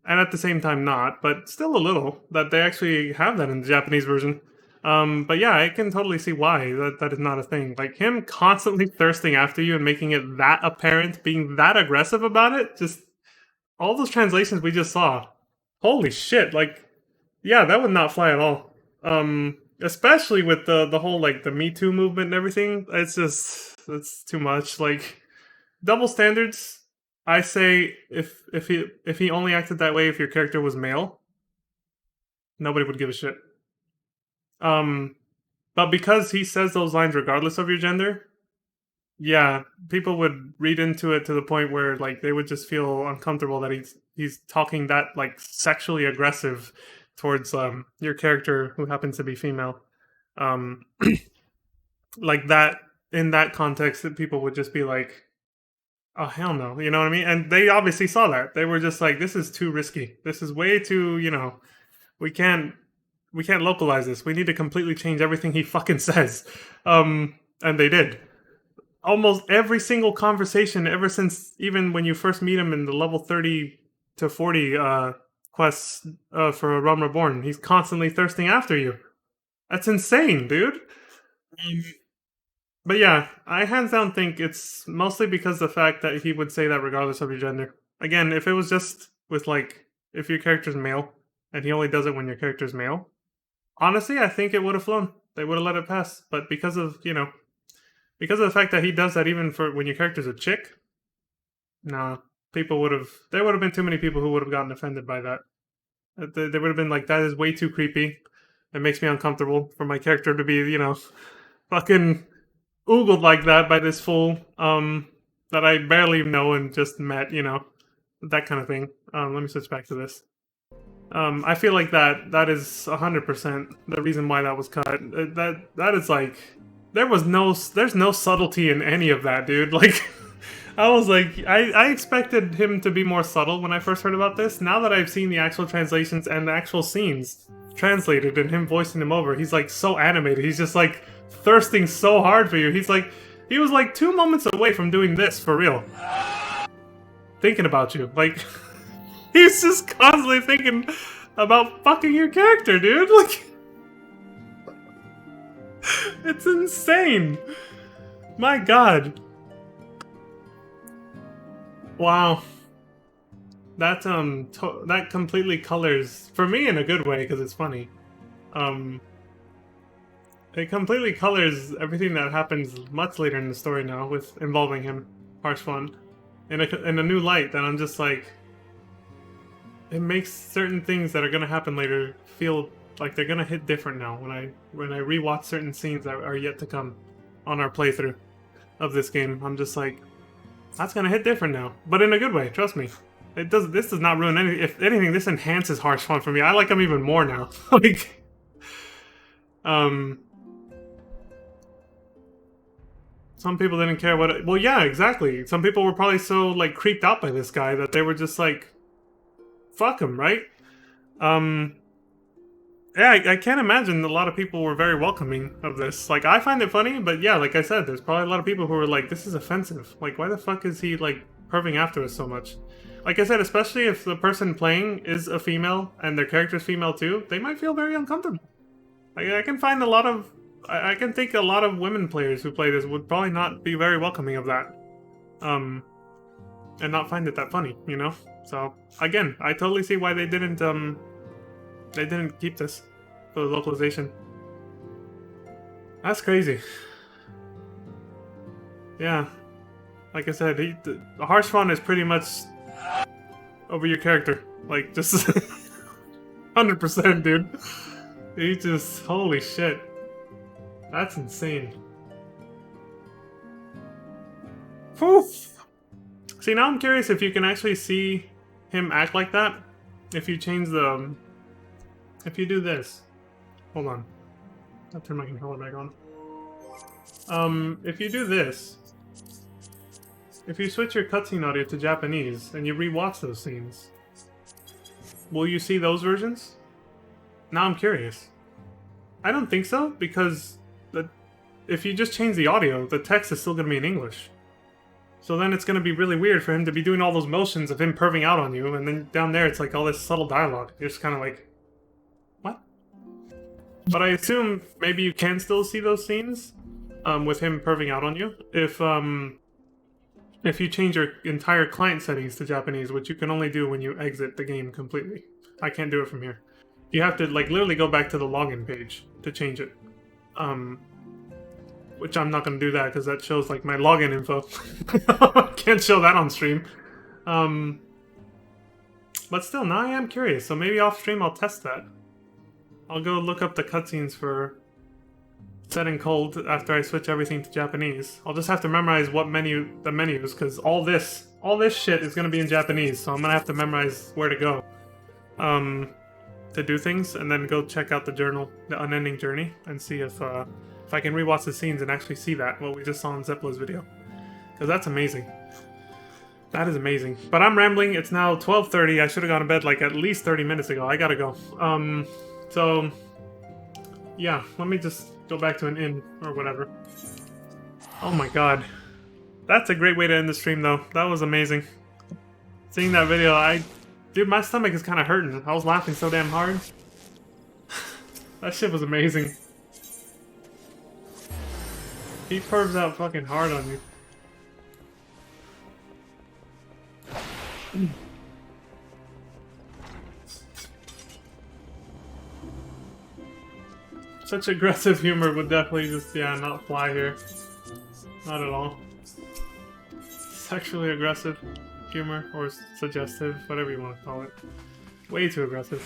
and at the same time not, but still a little, that they actually have that in the Japanese version. But yeah, I can totally see why that is not a thing. Like him constantly thirsting after you and making it that apparent, being that aggressive about it, just all those translations we just saw. Holy shit, like, yeah, that would not fly at all. Especially with the whole, like, the Me Too movement and everything. It's too much. Like, double standards, I say if he only acted that way if your character was male, nobody would give a shit. But because he says those lines regardless of your gender, yeah, people would read into it to the point where, like, they would just feel uncomfortable that he's talking that, like, sexually aggressive towards your character who happens to be female. Like that, in that context, that people would just be like, oh, hell no, you know what I mean? And they obviously saw that. They were just like, this is too risky. This is way too, we can't localize this. We need to completely change everything he fucking says. And they did. Almost every single conversation ever since, even when you first meet him in the level 30 to 40 quests for Realm Reborn, he's constantly thirsting after you. That's insane, dude. But yeah, I hands down think it's mostly because of the fact that he would say that regardless of your gender. Again, if it was just with, like, if your character's male, and he only does it when your character's male, honestly, I think it would have flown. They would have let it pass. But because of, because of the fact that he does that even for when your character's a chick, nah, there would have been too many people who would have gotten offended by that. They would have been like, that is way too creepy. It makes me uncomfortable for my character to be, fucking oogled like that by this fool that I barely know and just met, that kind of thing. Let me switch back to this. I feel like that is 100% the reason why that was cut. That is like, there's no subtlety in any of that, dude. Like, I was like, I expected him to be more subtle when I first heard about this. Now that I've seen the actual translations and the actual scenes translated and him voicing them over, he's like so animated. He's just like thirsting so hard for you. He was like 2 moments away from doing this for real. Thinking about you. Like, he's just constantly thinking about fucking your character, dude. Like, it's insane. My god. Wow. That completely colors, for me in a good way, because it's funny. It completely colors everything that happens much later in the story now, with involving him, Harshwan, in a new light that I'm just like, it makes certain things that are gonna happen later feel like they're gonna hit different now when I rewatch certain scenes that are yet to come on our playthrough of this game. I'm just like, that's gonna hit different now, but in a good way. Trust me. This does not ruin anything. If anything, this enhances Harsh Fun for me. I like him even more now. Like, some people didn't care what. Well, yeah, exactly. Some people were probably so like creeped out by this guy that they were just like, fuck him, right? Yeah, I can't imagine a lot of people were very welcoming of this. Like, I find it funny, but yeah, like I said, there's probably a lot of people who were like, this is offensive. Like, why the fuck is he like perving after us so much? Like I said, especially if the person playing is a female and their character's female too, they might feel very uncomfortable. Like, I can find a lot of, I can think a lot of women players who play this would probably not be very welcoming of that. And not find it that funny, you know? So, again, I totally see why they didn't keep this for the localization. That's crazy. Yeah. Like I said, the Harsh Fun is pretty much over your character. Like, just 100%, dude. He just, holy shit. That's insane. Whew. See, now I'm curious if you can actually see him act like that. If you change the... If you do this. Hold on. I'll turn my controller back on. If you do this... If you switch your cutscene audio to Japanese, and you rewatch those scenes, will you see those versions? Now I'm curious. I don't think so, because if you just change the audio, the text is still going to be in English. So then it's going to be really weird for him to be doing all those motions of him perving out on you, and then down there it's like all this subtle dialogue. You're just kind of like, what? But I assume maybe you can still see those scenes with him perving out on you if you change your entire client settings to Japanese, which you can only do when you exit the game completely. I can't do it from here. You have to like literally go back to the login page to change it. Which I'm not going to do that because that shows like my login info. Can't show that on stream. But still, now I am curious. So maybe off stream I'll test that. I'll go look up the cutscenes for Set and Cold after I switch everything to Japanese. I'll just have to memorize the menus, because all this shit is going to be in Japanese, so I'm going to have to memorize where to go to do things, and then go check out the journal, the Unending Journey, and see if I can rewatch the scenes and actually see that, what we just saw in Zepla's video. Because that's amazing. That is amazing. But I'm rambling. It's now 12:30. I should have gone to bed like at least 30 minutes ago. I gotta go. So, yeah, let me just go back to an inn or whatever. Oh my god. That's a great way to end the stream, though. That was amazing. Seeing that video, dude, my stomach is kind of hurting. I was laughing so damn hard. That shit was amazing. He pervs out fucking hard on you. Such aggressive humor would definitely just, yeah, not fly here. Not at all. Sexually aggressive humor, or suggestive, whatever you want to call it. Way too aggressive.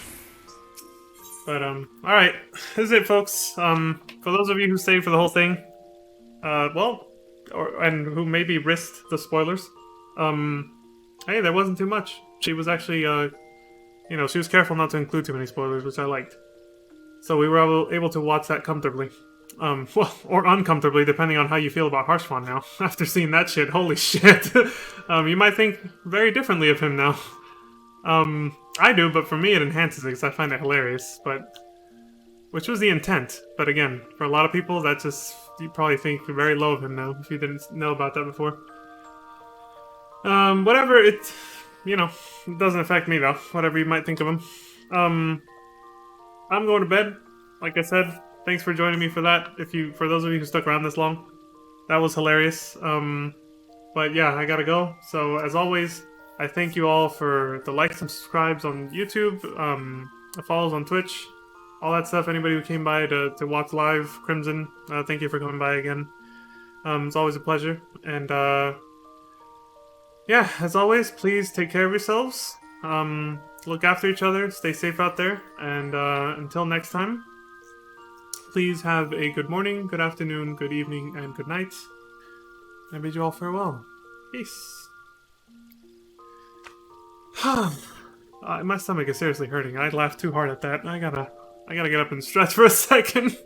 But, alright. This is it, folks. For those of you who stayed for the whole thing, and who maybe risked the spoilers, hey, there wasn't too much. She was actually, she was careful not to include too many spoilers, which I liked. So we were able to watch that comfortably. Well, or uncomfortably, depending on how you feel about Harsh Fun now. After seeing that shit, holy shit. You might think very differently of him now. I do, but for me it enhances it because I find it hilarious, which was the intent. But again, for a lot of people, that just, you probably think very low of him now, if you didn't know about that before. Whatever, it doesn't affect me though, whatever you might think of him. I'm going to bed, like I said. Thanks for joining me for that. For those of you who stuck around this long, that was hilarious. But yeah, I gotta go. So as always, I thank you all for the likes and subscribes on YouTube, the follows on Twitch, all that stuff. Anybody who came by to watch live, Crimson, thank you for coming by again. It's always a pleasure. And yeah, as always, please take care of yourselves. Look after each other. Stay safe out there. And until next time, please have a good morning, good afternoon, good evening, and good night. I bid you all farewell. Peace. My stomach is seriously hurting. I laughed too hard at that. I gotta get up and stretch for a second.